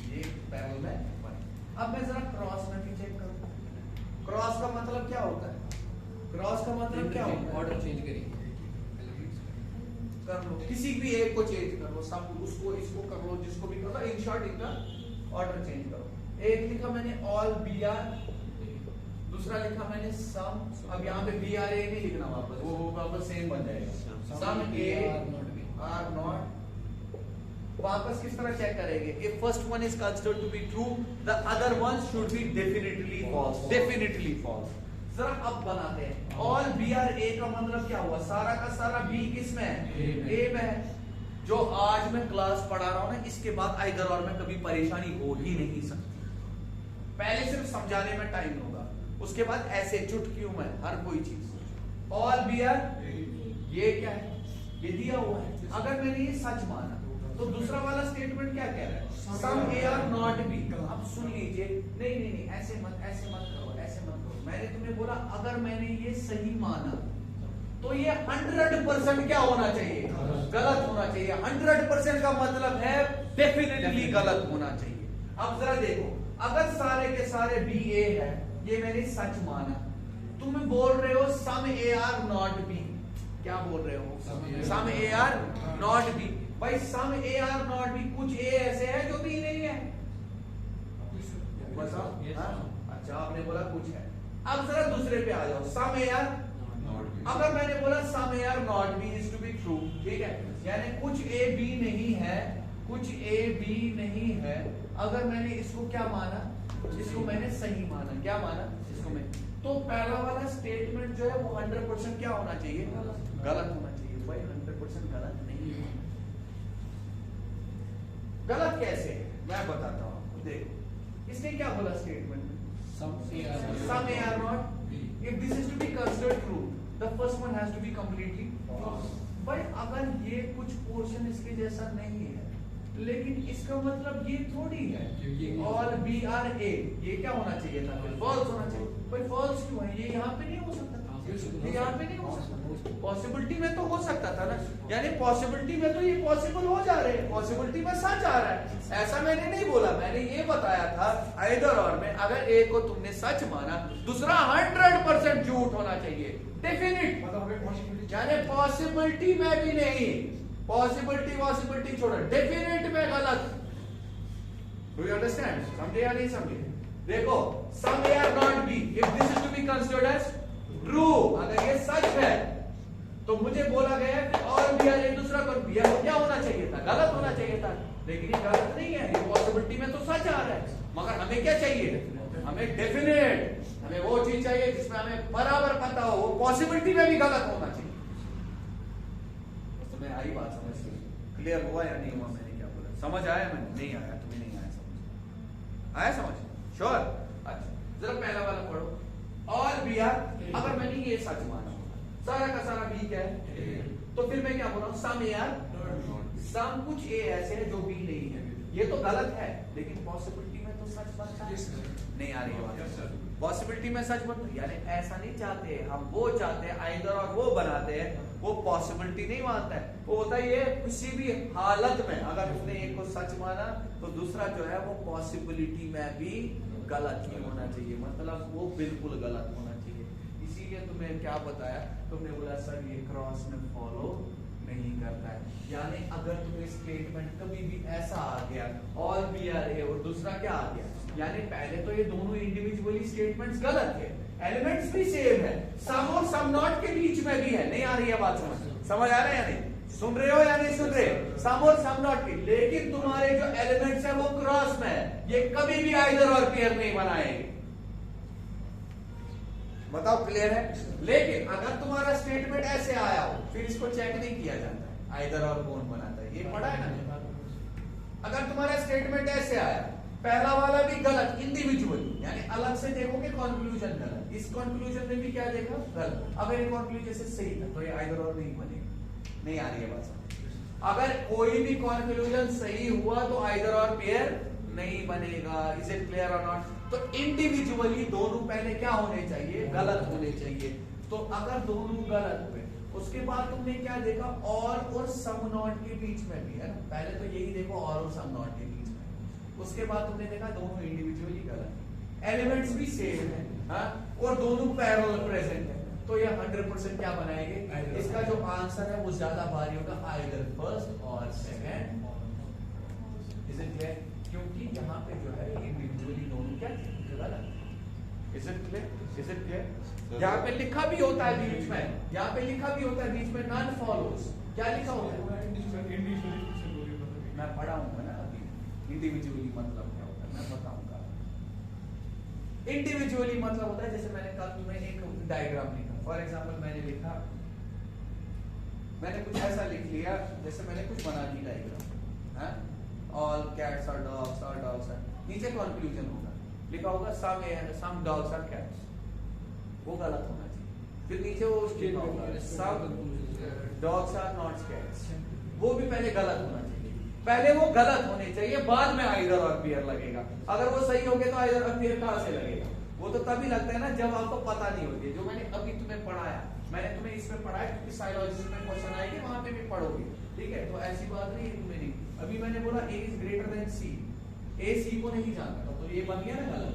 ये पैरेलल में बना। अब मैं जरा क्रॉस में भी चेक करूं। क्रॉस का मतलब क्या होता है? क्रॉस का मतलब क्या होता है? ऑर्डर चेंज करेंगे, कर लो, किसी भी एक को चेंज कर लो, सब उसको इसको कर लो, जिसको भी कर लो, इन शॉर्ट इनका ऑर्डर चेंज करो। एक लिखा मैंने ऑल बी आर, दूसरा लिखा मैंने सम। अब यहाँ पे बी आर ए नहीं लिखना वापस, वो वापस सेम बन जाएगा। Some A are not. वापस किस तरह चेक करेंगे? If first one is considered to be true, the other one should be definitely false. Definitely false. जरा अब बनाते हैं। ऑल बी आर ए का मतलब क्या हुआ? सारा का सारा बी किस में है? ए में है। जो आज मैं क्लास पढ़ा रहा हूं ना, इसके बाद आइदर और में कभी परेशानी हो ही नहीं सकती। पहले सिर्फ समझाने में टाइम होगा, उसके बाद ऐसे चुटकियों में हर कोई चीज। ऑल बी आर, ये क्या है? ये दिया हुआ है। अगर मैंने ये सच माना तो दूसरा वाला स्टेटमेंट क्या कह रहा है? सम ए आर नॉट बी। अब सुन लीजिए, नहीं नहीं नहीं, ऐसे मत करो, ऐसे मत करो। मैंने तुम्हें बोला अगर मैंने ये सही माना तो ये 100% क्या होना चाहिए? गलत होना चाहिए। 100% का मतलब है डेफिनेटली गलत होना चाहिए। अब जरा देखो, अगर सारे के सारे बी ए है, ये मैंने सच माना, तुम बोल रहे हो सम ए आर नॉट बी। क्या बोल रहे हो? सम ए आर नॉट बी। भाई सम ए आर नॉट बी, कुछ ए ऐसे है जो बी नहीं है। बताओ। अच्छा, आपने बोला कुछ है। अब जरा दूसरे पे आ जाओ, सम ए आर। अगर मैंने बोला some A are not B is to be true, ठीक है, यानी कुछ ए बी नहीं है, कुछ ए बी नहीं है। अगर मैंने इसको क्या माना? इसको मैंने सही माना। क्या माना? इसको मैं, तो पहला वाला स्टेटमेंट जो है वो 100% क्या होना चाहिए? गलत होना चाहिए। भाई 100% गलत नहीं है। गलत कैसे? मैं बताता हूं आपको। देखो, इसने क्या बोला स्टेटमेंट में? Some A are not. If this is to be considered true, the first one has to be completely false. भाई अगर ये कुछ पोर्शन इसके जैसा नहीं है, लेकिन इसका मतलब ये थोड़ी है ऑल बी आर ए, ये क्या होना चाहिए था? फॉल्स होना चाहिए। भाई फॉल्स क्यों है? ये यहाँ पे नहीं हो सकता, ये यहाँ पे नहीं हो सकता। पॉसिबिलिटी में तो हो सकता था ना, यानी पॉसिबिलिटी में तो ये पॉसिबल हो जा रहे हैं, पॉसिबिलिटी में सच आ रहा है। ऐसा मैंने नहीं बोला, मैंने ये बताया था आइदर और में अगर एक को तुमने सच माना, दूसरा 100% झूठ होना चाहिए। डेफिनिट मतलब यानी पॉसिबिलिटी में भी नहीं, पॉसिबिलिटी छोड़ो, डेफिनेट में गलत। Do you understand? समझे या नहीं समझे? देखो, some A are not B, if this is to be considered as true, अगर ये सच है तो मुझे बोला गया है और भी एक दूसरा यह क्या होना चाहिए था, गलत होना चाहिए था, लेकिन ये गलत नहीं है, ये पॉसिबिलिटी में तो सच आ रहा है। मगर हमें क्या चाहिए, हमें डेफिनेट, हमें वो चीज चाहिए जिसमें हमें बराबर पता हो, वो पॉसिबिलिटी में भी गलत होना चाहिए। तुम्हें आई बात समझ में, क्लियर हुआ या नहीं हुआ, मैंने क्या बोला, समझ आया, मैंने नहीं आया, तुम्हें नहीं आया समझ, आया समझ, श्योर। अच्छा जरा पहला वाला पढ़ो, और भी यार अगर मैंने ये सच माना सारा का सारा बी क्या है, तो फिर मैं क्या बोल रहा हूँ, सम ए आर, सम कुछ ए ऐसे है जो बी नहीं है, ये तो गलत है, लेकिन पॉसिबिलिटी में तो सच बनता है, नहीं आ रही है बात, पॉसिबिलिटी में सच बनता है, यानी ऐसा नहीं चाहते हम, वो चाहते हैं आइदर और वो बनाते हैं, वो पॉसिबिलिटी नहीं मानता है, वो होता है ये किसी भी हालत में अगर उसने एक को सच माना तो दूसरा जो है वो पॉसिबिलिटी में भी गलत ही होना चाहिए, मतलब वो बिल्कुल गलत होना चाहिए। इसीलिए तुम्हें क्या बताया, तुमने बोला सर ये क्रॉस में फॉलो नहीं करता है, यानी अगर तुम्हें स्टेटमेंट कभी भी ऐसा आ गया और बी आर ए और दूसरा क्या आ गया, यानी पहले तो ये दोनों इंडिविजुअली स्टेटमेंट्स गलत है, एलिमेंट्स भी सेम है, सम और सम नॉट के बीच में भी है, नहीं आ रही है बात समझ आ रहा है या नहीं, सुन रहे हो या नहीं सुन रहे, सम और सम नॉट की, लेकिन तुम्हारे जो एलिमेंट्स है वो क्रॉस में है, ये कभी भी आइदर और पेयर नहीं बनाएंगे, बताओ क्लियर है। लेकिन अगर तुम्हारा स्टेटमेंट ऐसे आया हो फिर इसको चेक नहीं किया जाता है आइदर और कौन बनाता है, ये पढ़ा है ना। अगर तुम्हारा स्टेटमेंट ऐसे आया, पहला वाला भी गलत इंडिविजुअली, यानी अलग से देखोगे कंक्लूजन गलत, इस कंक्लूजन में भी क्या देखा गलत, अगर ये कंक्लूजन से सही था तो ये आइदर और नहीं बनेगा, नहीं आ रही है बात। अगर कोई भी कंक्लूजन सही हुआ तो आइदर और पेयर नहीं बनेगा, इज इट क्लियर और नॉट। तो इंडिविजुअली दोनों पहले क्या होने चाहिए, गलत होने चाहिए, तो अगर दोनों गलत हुए उसके बाद तुमने क्या देखा, और सम नॉट के बीच में भी है ना, पहले तो यही देखो और सम नॉट के बीच में, उसके बाद तुमने देखा दोनों इंडिविजुअली गलत, एलिमेंट्स भी सेम है, हाँ? और दोनों पैरेलल प्रेजेंट है, तो ये 100% क्या बनाएंगे, इसका जो आंसर है वो ज्यादा भारी होगा, आइदर फर्स्ट और सेकंड, इज इट क्लियर, क्योंकि यहाँ पे जो है इंडिविजुअली दोनों क्या गलत, is it clear, is it clear. यहाँ पे लिखा भी होता है बीच में, यहाँ पे लिखा भी होता है बीच में नॉन फॉलोज, क्या लिखा होता है, मैं पढ़ाऊंगा ना अभी, इंडिविजुअली मतलब क्या होता है मैं बताऊंगा। इंडिविजुअली मतलब होता है, जैसे मैंने कल तुम्हें एक डायग्राम लिखा, फॉर एग्जांपल मैंने लिखा, मैंने कुछ ऐसा लिख लिया, जैसे मैंने कुछ बना दी diagram, all cats are dogs are, नीचे कंक्लूजन होगा, लिखा होगा सम डॉग्स आर कैट्स, वो गलत होना चाहिए, फिर नीचे वो some dogs are not cats, वो भी पहले गलत होना चाहिए, पहले वो गलत होने चाहिए, बाद में आइदर और पेयर लगेगा, अगर वो सही हो गए तो आइदर और पेयर कहां से लगेगा, वो तो तभी लगता है ना जब आपको पता नहीं होती, जो मैंने अभी तुम्हें पढ़ाया, मैंने तुम्हें इसमें पढ़ाया क्योंकि साइकोलॉजी में क्वेश्चन आएंगे वहां पे भी पढ़ोगे, ठीक है, तो ऐसी बात नहीं है तुम्हें नहीं, अभी मैंने बोला ए इज ग्रेटर देन सी, ए सी को नहीं जानता तो ये बन गया ना गलत,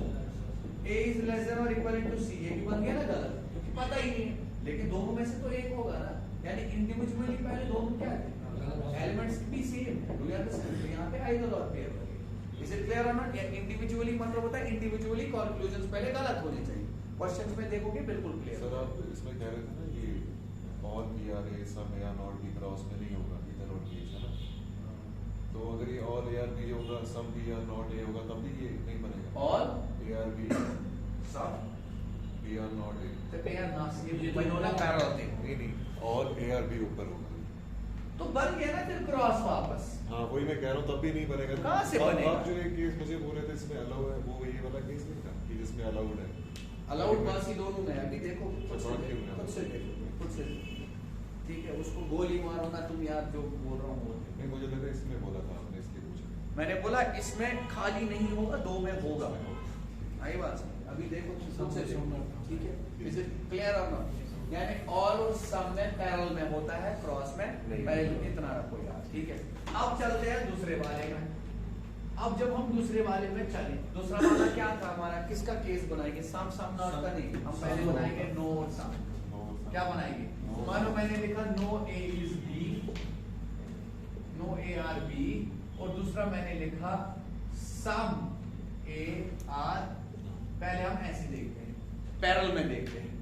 ए इज लेस देन और इक्वल टू सी, ये भी बन गया ना गलत, क्योंकि पता ही नहीं है, लेकिन दोनों में से तो एक होगा ना, यानी इंडिविजुअली पहले दोनों क्या थे, एलिमेंट्स भी सेम है, डू यू अंडरस्टैंड, तो यहाँ पे आइदर और पेयर लगेगा, इज इट क्लियर और नॉट। इंडिविजुअली मतलब होता है इंडिविजुअली कंक्लूजन्स पहले गलत होने चाहिए, क्वेश्चंस में देखोगे बिल्कुल क्लियर। सर आप इसमें कह रहे थे ना कि all B are A some A are not B cross में नहीं होगा, इधर और बीच है ना, तो अगर ये ऑल ए आर बी होगा, some B are not A होगा, तब भी ये नहीं बनेगा, all A are B some B are not A, तो पेयर ना ये दोनों पैरेलल थे, नहीं ऑल ए आर बी ऊपर होगा, तो बन गया ना फिर क्रॉस वापस, हाँ वही मैं कह रहा हूँ, तब भी नहीं बनेगा। कहाँ से बनेगा? आप जो एक केस मुझे बोल रहे थे इसमें अलाउ है, वो ये वाला केस नहीं था कि जिसमें अलाउड है, अलाउड बासी दोनों में, अभी देखो खुद से बाकी देखो, में। खुद से देखो, खुद से देखो, ठीक है, उसको गोली मारो ना तुम यार, जो बोल रहा हूँ नहीं मुझे लगा इसमें बोला था आपने, इसलिए पूछा, मैंने बोला इसमें खाली नहीं होगा, दो में होगा, आई बात समझ, अभी देखो खुद से देखो, ठीक है, इज इट क्लियर और नॉट, यानी ऑल और सम में पैरेलल में होता है, क्रॉस में पहले इतना रखो यार, ठीक है। अब चलते हैं दूसरे वाले में, अब जब हम दूसरे वाले में चले, दूसरा वाला क्या था हमारा, किसका केस बनाएंगे, सम सम नॉट का नहीं, हम पहले बनाएंगे नो और सम, क्या बनाएंगे, मानो मैंने लिखा no A is B, no A are B, और दूसरा मैंने लिखा सम ए आर, पहले हम ऐसे देखते हैं, पैरेलल में देखते हैं,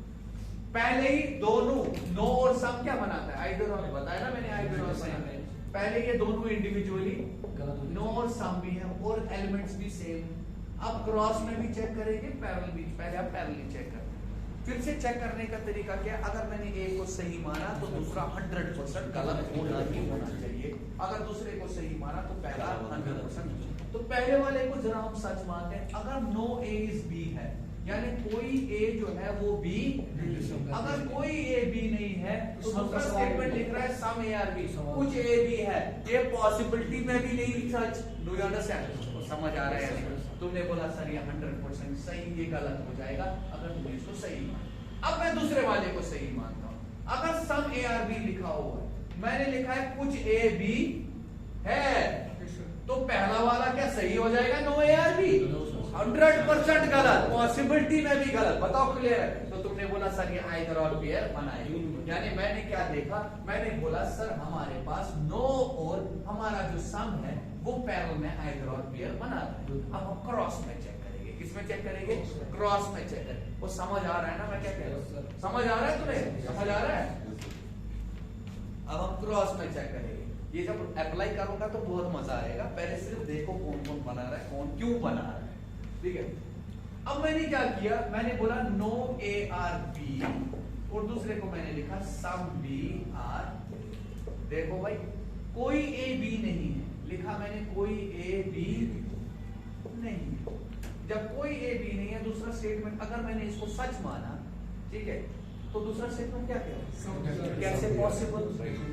पहले ही दोनों नो और सम क्या बनाता है, आइदर और, बताया ना मैंने आइदर और सम। पहले ये दोनों इंडिविजुअली नो और सम भी है और एलिमेंट्स भी सेम है। अब क्रॉस में भी चेक करेंगे, पैरेलल भी, पहले आप पैरेलल चेक करते हैं। फिर से चेक करने का तरीका क्या, अगर मैंने एक को सही माना तो दूसरा 100% गलत होना ही होना चाहिए, अगर दूसरे को सही माना तो पहला 100%। तो पहले वाले को जरा हम सच मानते हैं, अगर नो ए इज बी है, यानी कोई ए जो है वो बी, अगर कोई ए बी नहीं है तो दूसरा स्टेटमेंट लिख रहा है सम ए आर बी, कुछ ए बी है, ये पॉसिबिलिटी में भी नहीं सच। Do you understand? समझ आ रहा है? तुमने बोला सर ये 100% सही, ये गलत हो जाएगा अगर तुमने इसको सही माना। अब मैं दूसरे वाले को सही मानता हूं, अगर सम ए आर बी लिखा हुआ है, मैंने लिखा है कुछ ए बी है, तो पहला वाला क्या सही हो जाएगा, नो ए आर बी? 100% गलत, पॉसिबिलिटी में भी गलत। बताओ क्लियर है? तो तुमने बोला सर ये आइदर और पेयर बनाए, यानी मैंने क्या देखा, मैंने बोला सर हमारे पास नो और हमारा जो सम है वो पैरेलल में आइदर और पेयर बनाता है। अब हम क्रॉस में चेक करेंगे, किसमें चेक करेंगे, क्रॉस में चेक करेंगे। वो समझ आ रहा है ना मैं क्या कह रहा हूँ? समझ आ रहा है तुम्हें? समझ आ रहा है? अब हम क्रॉस में चेक करेंगे, ये जब अप्लाई करूंगा तो बहुत मजा आएगा। पहले सिर्फ देखो कौन कौन बना रहा है, कौन क्यों बना रहा है, ठीक है। अब मैंने क्या किया, मैंने बोला नो ए आर बी और दूसरे को मैंने लिखा सम बी आर। देखो भाई कोई ए बी नहीं है, लिखा मैंने कोई ए बी नहीं। जब कोई ए बी नहीं है, दूसरा स्टेटमेंट अगर मैंने इसको सच माना, ठीक है, तो दूसरा स्टेटमेंट क्या कहेगा, कैसे पॉसिबल,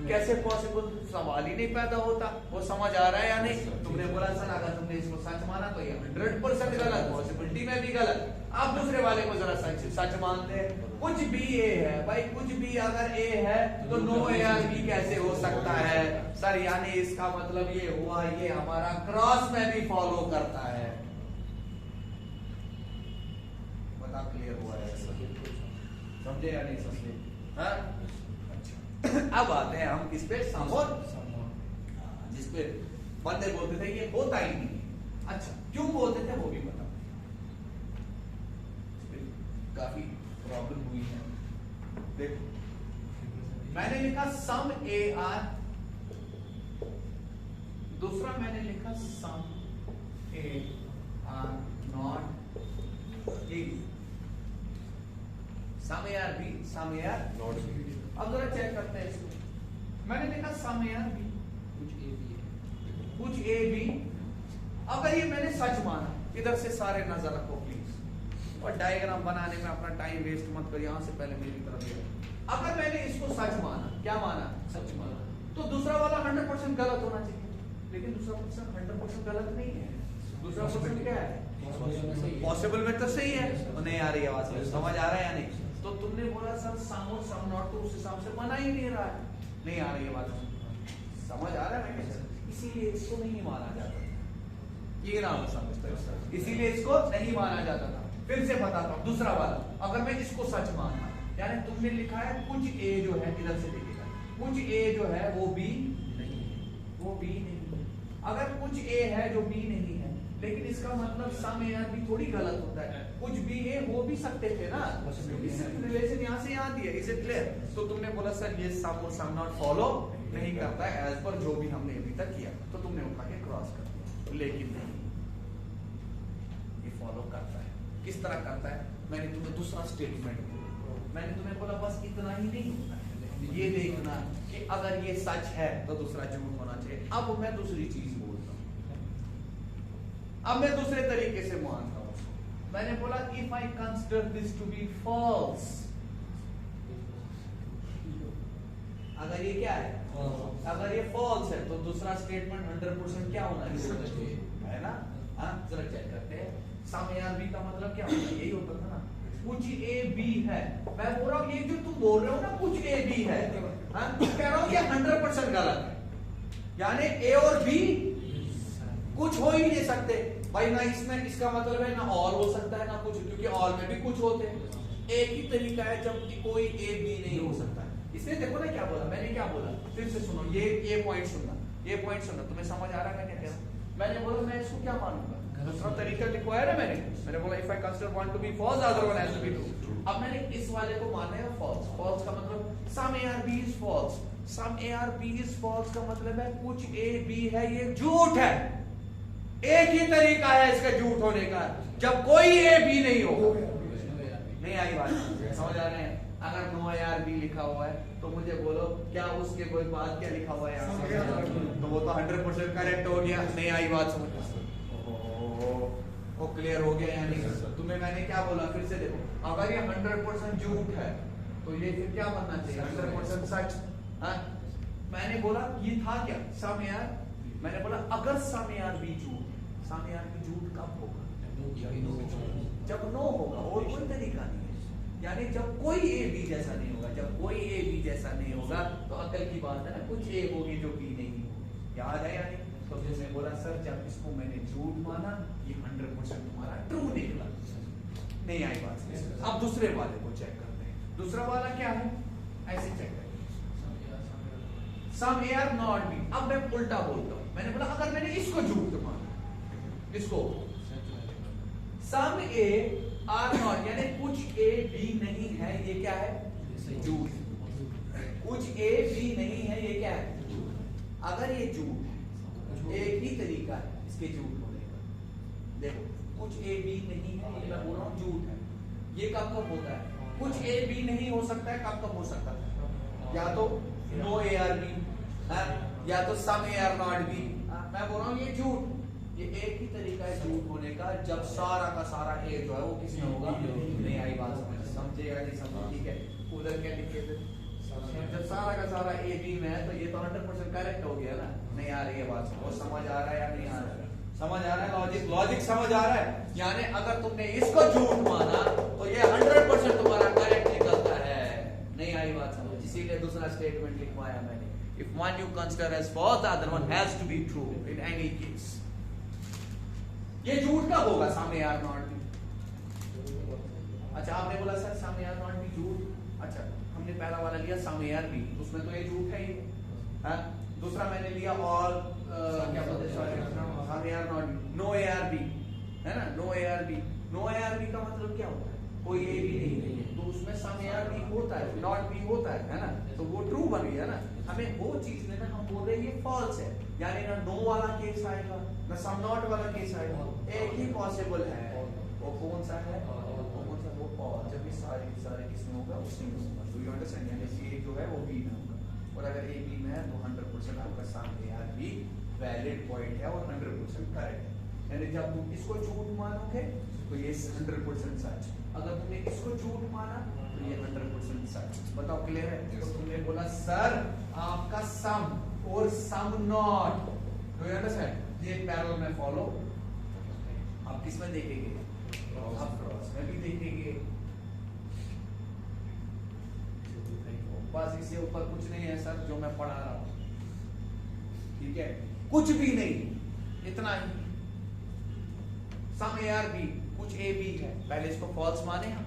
कैसे पॉसिबल, सवाल ही नहीं पैदा होता। वो समझ आ रहा है या नहीं? तुमने बोला सर अगर तुमने इसको सच माना तो ये 100% गलत, पॉसिबिलिटी में भी गलत। आप दूसरे वाले को जरा सच मानते हैं, कुछ भी ए है भाई, कुछ भी अगर ए है तो नो ए आर बी कैसे हो सकता है सर, यानी इसका मतलब ये हुआ ये हमारा क्रॉस में भी फॉलो करता है। बता क्लियर हुआ है? समझे या नहीं समझे? हाँ? अच्छा। अब आते हैं हम किस पे, सम और, जिसपे बंदे बोलते थे ये होता ही नहीं। अच्छा क्यों बोलते थे वो भी बता, काफी प्रॉब्लम हुई है। देखो मैंने लिखा सम ए आर, दूसरा मैंने लिखा some A are not A, some A are B, some A are not B. अब जरा चेक करते हैं इसको, मैंने लिखा सम ए आर बी, कुछ ए बी। अगर ये मैंने सच माना, इधर से सारे नजर रखो प्लीज, और डायग्राम बनाने में अपना टाइम वेस्ट मत करो, यहां से पहले मेरी तरफ देखो। अगर मैंने इसको सच माना, क्या माना, सच माना, तो दूसरा वाला 100% गलत होना चाहिए, लेकिन दूसरा पर्सन 100% गलत नहीं है। दूसरा पर्सन क्या है, पॉसिबल में तो सही है। तो नहीं आ रही आवाज, समझ आ रहा है या नहीं? तो तुमने बोला सर सम और सम नॉट, तो उस हिसाब से बना ही नहीं रहा है, नहीं आ रही है बात, समझ आ रहा है मैं? इसीलिए इसको नहीं माना जाता था, ये नाम समझता है, इसीलिए इसको नहीं माना जाता था। फिर से बताता हूं, दूसरा वाला अगर मैं इसको सच मानना, यानी तुमने लिखा है कुछ ए जो है, इधर से देखिएगा, कुछ ए जो है वो बी नहीं है, वो बी नहीं है। अगर कुछ ए है जो बी नहीं है, लेकिन इसका मतलब सम ए आर बी थोड़ी गलत होता है, कुछ बी ए हो भी सकते थे ना, रिलेशन यहाँ से यहाँ दिया, इज इट क्लियर? तो तुमने बोला सर ये सम और सम नॉट फॉलो नहीं करता है एज पर जो भी हमने अभी तक किया, तो तुमने उठा के क्रॉस कर दिया, लेकिन नहीं, ये फॉलो करता है। किस तरह करता है? मैंने तुम्हें दूसरा स्टेटमेंट दिया, मैंने तुम्हें बोला बस इतना ही नहीं होता है, ये देखना कि अगर ये सच है तो दूसरा झूठ होना चाहिए। अब मैं दूसरी चीज बोलता हूं, अब मैं दूसरे तरीके से मानता हूं। मैंने बोला if I consider this to be false, अगर ये क्या है, अगर ये फॉल्स है तो दूसरा स्टेटमेंट 100% क्या होना चाहिए, है ना? हाँ जरा चेक करते हैं, सम ए आर बी का मतलब क्या होता है, यही होता था ना, कुछ ए बी है। मैं बोल रहा हूँ ये जो तुम बोल रहे हो ना कुछ ए बी है, हाँ कह रहा हूँ ये 100% गलत है, यानी ए और बी कुछ हो ही नहीं सकते भाई, ना इसमें इसका मतलब है ना ऑल हो सकता है ना कुछ, क्योंकि ऑल में भी कुछ होते हैं। एक ही तरीका है जब कोई ए बी नहीं हो सकता है। इसलिए देखो ना क्या बोला मैंने, क्या बोला फिर से सुनो, ये पॉइंट सुनना, ये पॉइंट सुनना, तुम्हें समझ आ रहा है मैं क्या कह रहा हूं? मैंने बोला मैं इसको क्या मानूंगा, दूसरा तरीका लिखवाया ना मैंने बोला if I consider one to be false other one has to be true. अब मैंने इस वाले को माना है फॉल्स। फॉल्स का मतलब some A are B is false. Some A are B is false का मतलब है कुछ ए बी है ये झूठ है। एक ही तरीका है इसका झूठ होने का, जब कोई ए बी नहीं होगा। नहीं आई बात, समझ आ रहे हैं? अगर नो ए आर बी लिखा हुआ है तो मुझे बोलो क्या उसके कोई बात क्या लिखा हुआ है यहाँ, तो वो तो 100% करेक्ट हो गया। नहीं आई बात समझ? वो क्लियर हो गया या नहीं? तुम्हें मैंने क्या बोला फिर से देखो, अगर ये 100% झूठ है तो ये फिर क्या बनना चाहिए? 100% सच। हाँ, मैंने बोला ये था क्या? सम ए आर। मैंने बोला अगर सम ए आर बी झूठ, सम ए आर बी झूठ कब होगा? जब नो होगा, और कोई तरीका नहीं है। यानी जब कोई ए बी जैसा नहीं होगा, जब कोई ए बी जैसा नहीं होगा तो अकल की बात है ना, कुछ ए होगी जो बी नहीं होगी। याद है यानी? तो जैसे बोला सर जब इसको मैंने झूठ माना ये 100% तुम्हारा ट्रू निकला। नहीं आई बात। अब दूसरे वाले को चेक करते हैं। दूसरा वाला क्या है? ऐसे चेक करें, सम ए आर नॉट बी। अब मैं उल्टा बोलता हूं, मैंने बोला अगर मैंने इसको झूठ माना, इसको सम ए आर नॉट यानी कुछ ए बी नहीं है, ये क्या है? झूठ। कुछ ए बी नहीं है, ये क्या है? अगर ये झूठ, एक ही तरीका है इसके झूठ होने का। देखो कुछ ए बी नहीं है, ये मैं बोल रहा हूं झूठ है। ये कब कब होता है? कुछ ए बी नहीं हो सकता है, कब कब हो सकता है? या तो नो ए आर बी, या तो सम ए आर नॉट बी। मैं बोल रहा हूं ये झूठ, ये एक ही तरीका है झूठ होने का, जब सारा का सारा ए जो है वो किसमें होगा? नहीं आई बात समझ? समझे या नहीं समझे? ठीक है, उधर क्या लिखे थे? जब सारा का सारा ए बी में है तो ये तो 100% करेक्ट हो गया ना। नहीं आ रही है बात? वो समझ आ रहा है या नहीं आ रहा है? समझ आ रहा है? लॉजिक लॉजिक समझ आ रहा है? यानी अगर तुमने इसको झूठ माना तो ये 100% तुम्हारा करेक्ट निकलता है। नहीं आई बात समझ? इसीलिए दूसरा स्टेटमेंट लिखवाया मैंने, if one you consider as false the other one has to be true in any case. ये झूठ कब होगा? Some A are not B. अच्छा आपने बोला sir some A are not B झूठ। अच्छा हमने पहला वाला लिया सम ए आर बी, उसमें तो ये झूठ है ही। हाँ? दूसरा मैंने लिया ऑल क्या बोलते हैं, some A are not B, no A are B, है ना? No A are B. No A are B का मतलब क्या होता है? कोई ए बी नहीं है, तो उसमें सम ए आर बी होता है, नॉट बी होता है ना? तो वो ट्रू बन गया ना। हमें वो चीज लेना, हम बोल रहे हैं ये फॉल्स है, यानी ना नो वाला केस आएगा ना सम नॉट वाला केस आएगा। एक ही पॉसिबल है, वो कौन सा है? वो कौन सा? वो और जब ये सारे किसमें होगा? उसमें होगा। तो यू अंडरस्टैंड? यानी ए जो है वो बी में होगा, और अगर ए बी में है तो 100% आपका some A are B valid point है और 100% करेक्ट है। यानी जब तुम इसको झूठ मानोगे तो ये 100% सच, अगर तुमने इसको झूठ माना तो ये 100% सच। बताओ क्लियर है? तो तुमने बोला सर आपका सम और some not, do you understand? ये पैरेलल में फॉलो। आप किस में देखेंगे? आप क्रॉस में भी देखेंगे। बस इससे ऊपर कुछ नहीं है सर जो मैं पढ़ा रहा हूं, ठीक है? कुछ भी नहीं, इतना ही। सम ए आर बी, कुछ ए बी है, पहले इसको फॉल्स माने हम,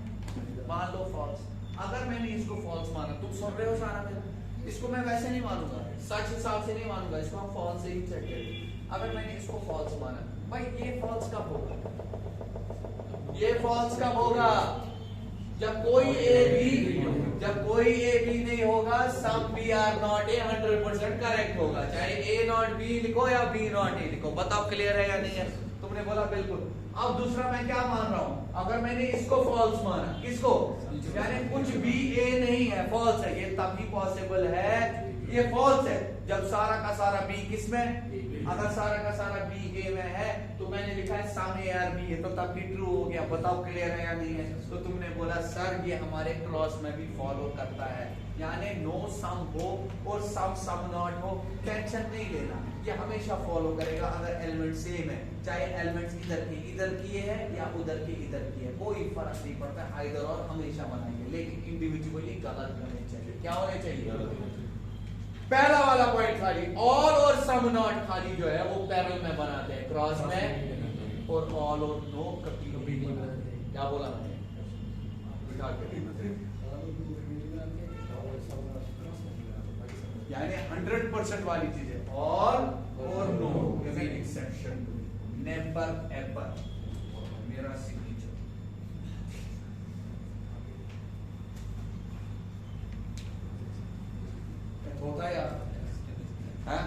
मान लो फॉल्स। अगर मैंने इसको फॉल्स माना, तुम सुन रहे हो सारा मेरा, इसको मैं वैसे नहीं मानूंगा, सच हिसाब से नहीं मानूंगा, इसको हम फॉल्स से ही चेक करेंगे। अगर मैंने इसको फॉल्स माना, भाई ये फॉल्स कब होगा? ये फॉल्स कब होगा? जब कोई ए बी नहीं होगा, some B are not A 100% correct होगा, चाहे ए नॉट बी लिखो या बी नॉट ए लिखो। बताओ क्लियर है या नहीं है? तुमने बोला बिल्कुल। अब दूसरा मैं क्या मान रहा हूं? अगर मैंने इसको फॉल्स माना, किसको? यानी कुछ भी ए नहीं है, फॉल्स है, ये तभी पॉसिबल है, ये फॉल्स है जब सारा का सारा बी किसमें? अगर सारा का सारा बी ए में है तो मैंने लिखा है सम ए आर बी है, तो तब भी ट्रू हो गया। बताओ क्लियर है या नहीं है? तो तुमने बोला सर ये हमारे क्रॉस में भी फॉलो करता है, यानी नो सम हो और सम नॉट हो, टेंशन नहीं लेना, ये हमेशा फॉलो करेगा अगर एलिमेंट सेम है, चाहे एलिमेंट्स इधर किए हैं या उधर के इधर किए, कोई फर्क नहीं पड़ता, आइदर और हमेशा बनाएंगे, लेकिन इंडिविजुअली गलत होने चाहिए। क्या होने चाहिए? पहला वाला पॉइंट खाली, ऑल और सम नॉट खाली जो है वो पैरेलल में बनाते हैं, क्रॉस में, और ऑल और नो कभी कभी नहीं बनाते। क्या बोला मैंने? बिठा के यानी 100% वाली चीज है। ऑल और no is an exception to never ever. मेरा सिग्नेचर होता है यार, हाँ?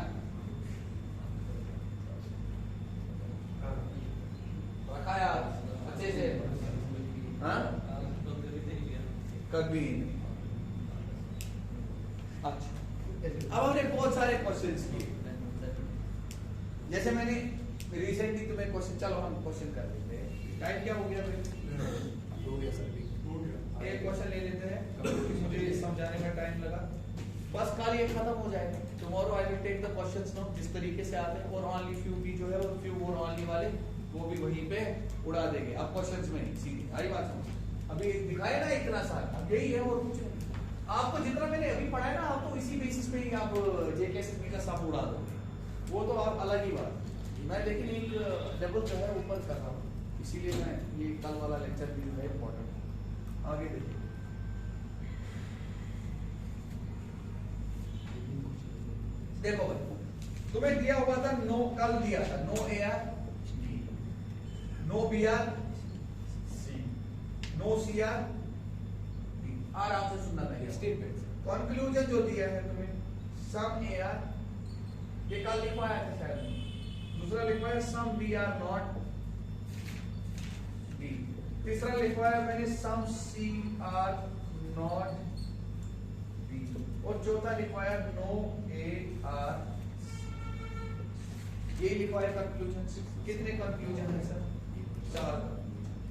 रखा यार अच्छे से, हाँ? कभी नहीं। अच्छा, अब हमने बहुत सारे क्वेश्चंस किए। जैसे मैंने रिसेंटली तुम्हें क्वेश्चन, चलो हम क्वेश्चन कर लेते हैं। टाइम क्या हो गया भाई? हो गया सर भी। हो गया। एक क्वेश्चन ले लेते हैं क्योंकि मुझे समझाने में टाइम लगा। बस कल ये खत्म हो जाएगा। Tomorrow I will take the questions now जिस तरीके से आते हैं, और ओनली फ्यू भी जो है वो फ्यू और ओनली वाले वो भी वहीं पे उड़ा देंगे। अब क्वेश्चंस में सीधी आई बात समझ। अभी दिखाया ना इतना सारा, अब यही है और कुछ नहीं। आपको जितना मैंने अभी पढ़ाया ना, आप तो इसी बेसिस पे ही आप जेकेएसएसबी का सब उड़ा दोगे, वो तो आप अलग ही बात। मैं लेकिन एक डबल जो है ऊपर कर रहा हूँ, इसीलिए मैं ये कल वाला लेक्चर भी जो है इम्पोर्टेंट। आगे देखिए, देखो भाई तुम्हें दिया हुआ था नो, कल दिया था no AR no BR C no CR D। आराम से सुनना चाहिए। स्टेटमेंट कंक्लूजन जो दिया है तुम्हें सम AR, ये कल लिखवाया था शायद, दूसरा लिखवाया सम BR नॉट B, तीसरा लिखवाया मैंने सम CR नॉट B, और चौथा लिखवाया नो AR। ये लिखवाया कंक्लूजन। कितने कंक्लूजन है सर? 4।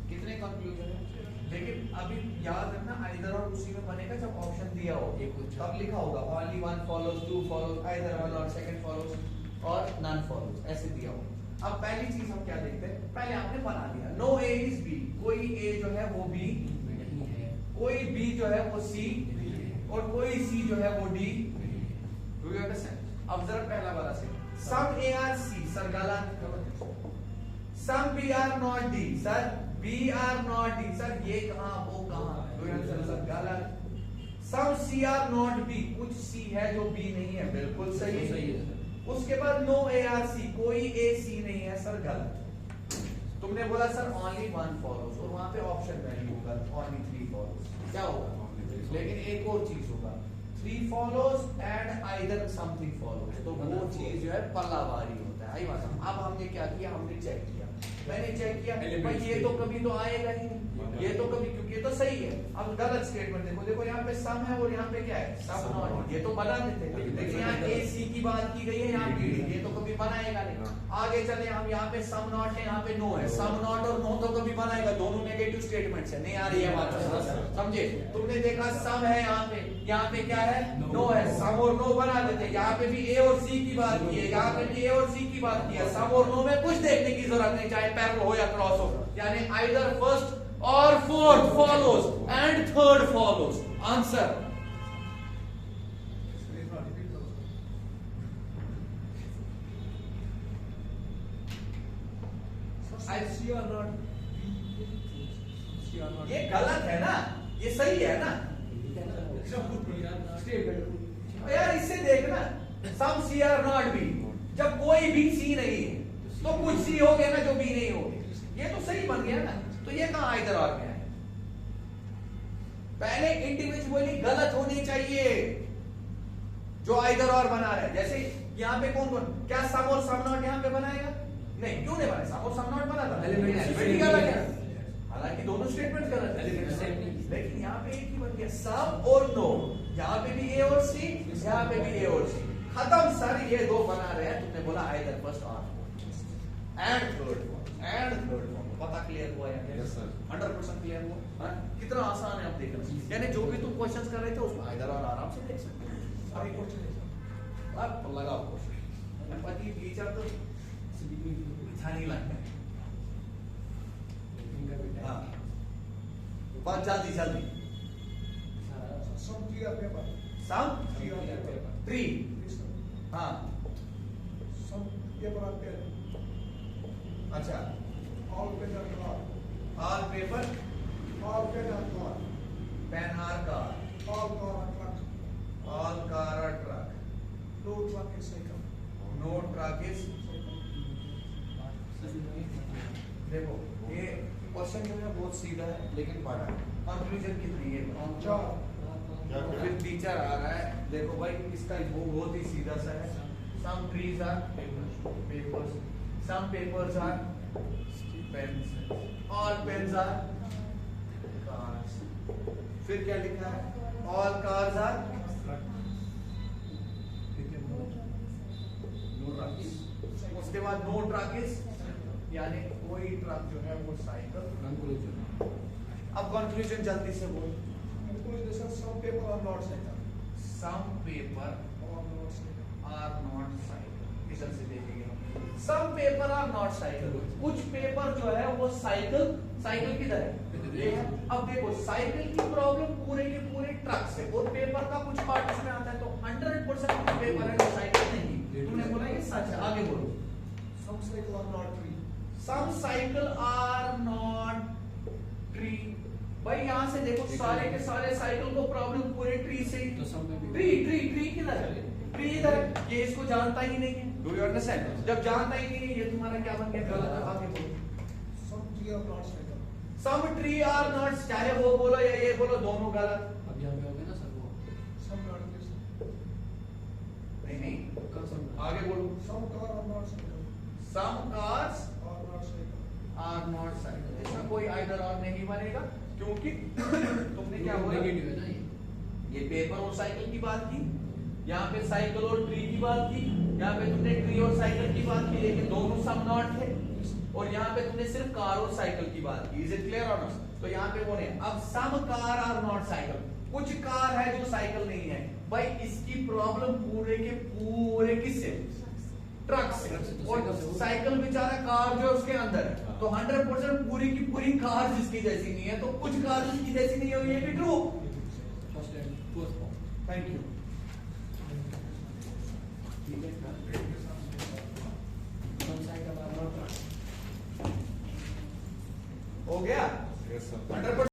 कितने कंक्लूजन है? लेकिन अभी याद रखना आइदर और उसी में बनेगा जब ऑप्शन दिया हो, तब लिखा होगा only one follows, two follows, either one और सेकंड फॉलोज और नन फॉलोज, ऐसे दिया होगा। अब पहली चीज हम क्या देखते हैं, पहले आपने बना दिया नो A इज B, कोई A जो है वो B नहीं है, कोई B जो है वो C और कोई C जो है वो D। Do you understand? अब जरा पहला वाला से सम AR C, सर गलत। सम BR not D, sir BR not D, sir ये कहां वो कहां? Do you understand sir? गलत। सम CR नॉट B, कुछ C है जो B नहीं है, बिल्कुल सही है। उसके बाद नो AR C, कोई AC नहीं है, सर गलत। तुमने बोला सर ओनली वन फॉलोज, और वहां पे ऑप्शन वैल्यू होगा ओनली 3 फॉलोज, क्या होगा? लेकिन एक और चीज होगा 3 follows and either something follows, तो वो चीज जो है पल्लावारी होता है। आई बात। अब हमने क्या किया, हमने चेक किया, मैंने चेक किया भाई ये तो कभी तो आएगा ही नहीं, ये तो कभी, क्योंकि ये तो सही है। अब गलत स्टेटमेंट देखो, देखो यहाँ पे सम है और यहाँ पे क्या है, सम नॉट। ये तो बना देते, लेकिन यहाँ AC की बात की गई है, यहाँ पे ये तो कभी बनाएगा नहीं। आगे चले हम, यहाँ पे सम नॉट है, यहाँ पे नो है। सम नॉट और नो तो कभी बनाएगा, दोनों नेगेटिव स्टेटमेंट्स है। नहीं आ रही है बात, समझे? तुमने देखा सम है यहाँ पे क्या है, नो है। सम और नो बना देते, यहाँ पे भी A और C की बात की है, यहाँ पे भी A और C की बात की है। सम और नो में कुछ देखने की जरूरत नहीं, चाहे पैरेलल हो या क्रॉस हो, यानी आइदर फर्स्ट और fourth follows and third follows. Answer ये गलत है ना, ये सही है ना यार? इससे देखना सम CR नॉट B, जब कोई भी C नहीं है तो कुछ C हो गया ना जो B नहीं हो गया, ये तो सही बन गया ना। तो ये कहां आइदर और में है? पहले इंडिविजुअली गलत होनी चाहिए जो आइदर और बना रहा है। जैसे यहाँ पे कौन कौन, क्या सम और सम नॉट यहाँ पे बनाएगा? नहीं, क्यों नहीं बनाया? सम और सम नॉट बना था, एलिमेंट अलग है, हालांकि दोनों स्टेटमेंट गलत है, लेकिन यहाँ पे एक ही बन गया सम और नो। यहाँ पे भी A और C, यहाँ पे भी A और C, खत्म सर। ये दो बना रहे हैं, तुमने बोला आइदर फर्स्ट और एंड थर्ड। पता क्लियर हुआ या नहीं? 100% क्लियर हुआ। हाँ? कितना आसान है आप देख रहे हैं, यानी जो भी तुम क्वेश्चंस कर रहे थे उसमें आइदर और आराम से देख सकते हो। अभी क्वेश्चन अब लगाओ क्वेश्चन, पति टीचर तो अच्छा नहीं लगता है। हाँ, बहुत जल्दी Some 3 are paper. Some 3 are paper. 3, This one. हाँ Some paper are pen. अच्छा, All pen are car. All paper All pen are car. Pen are car, All car are truck. All car are truck. No truck is cycle. No truck is, देखो ये question जो है बहुत सीधा है लेकिन बड़ा है, कंक्लूजन कितनी है? Job. फिर टीचर आ रहा है, देखो भाई इसका वो बहुत ही सीधा सा है, some trees are papers, some papers are pens, all pens are cars. फिर क्या लिखा है? ऑल कार्स आर उसके बाद नो ट्रक इज, यानी कोई ट्रक जो है वो साइकिल। Conclusion. अब कंक्लूजन जल्दी से बोल। Conclusion, some people are not cycle. Some paper Or not cycle. Are not cycle, इधर से देखेंगे हम। Some paper are not cycle, कुछ पेपर जो है वो साइकिल, साइकिल किधर है? ये है। अब देखो साइकिल की प्रॉब्लम पूरे के पूरे ट्रक से, और पेपर का कुछ पार्ट इसमें आता है, तो 100% कुछ पेपर है जो साइकिल नहीं। तुमने बोला ये सच है, आगे बोलो। Some cycle are not tree. Some cycle are not tree. भाई यहाँ से देखो सारे के सारे साइकिल को प्रॉब्लम पूरे ट्री से ही। तो सब में भी ट्री ट्री ट्री किधर है? ट्री इधर है, ये इसको जानता ही नहीं है। Do you understand? जब जानता ही नहीं है, ये तुम्हारा क्या बन गया? गलत है। आगे बोलो। Some tree are not cycle. Some tree are not, चाहे वो बोलो या ये बोलो, दोनों गलत। अब यहाँ पे हो गया ना सर वो Some not this. नहीं, कल सब आगे बोलो। Some car are not cycle. Some cars Are not cycle. Are not cycle, इसमें कोई आइदर और नहीं बनेगा, क्योंकि तुमने क्या बोला? नेगेटिव है ना ये पेपर और साइकिल की बात की, यहाँ पे साइकिल और ट्री की बात की, यहाँ पे तुमने ट्री और साइकिल की बात की, लेकिन दोनों सम नॉट थे, और यहाँ पे तुमने सिर्फ कार और साइकिल की बात की। इज इट क्लियर और नॉट? तो यहाँ पे बोले अब सम कार आर नॉट साइकिल, कुछ कार है जो साइकिल नहीं है। भाई इसकी प्रॉब्लम पूरे के पूरे किससे? ट्रक से। और साइकिल बेचारा कार जो उसके अंदर है, तो 100% पूरी की पूरी कार जिसकी जैसी नहीं है, तो कुछ कार जिसकी जैसी नहीं है, ये भी true. First and fourth form thank you. some cycle are not हो गया Yes, sir. 100%।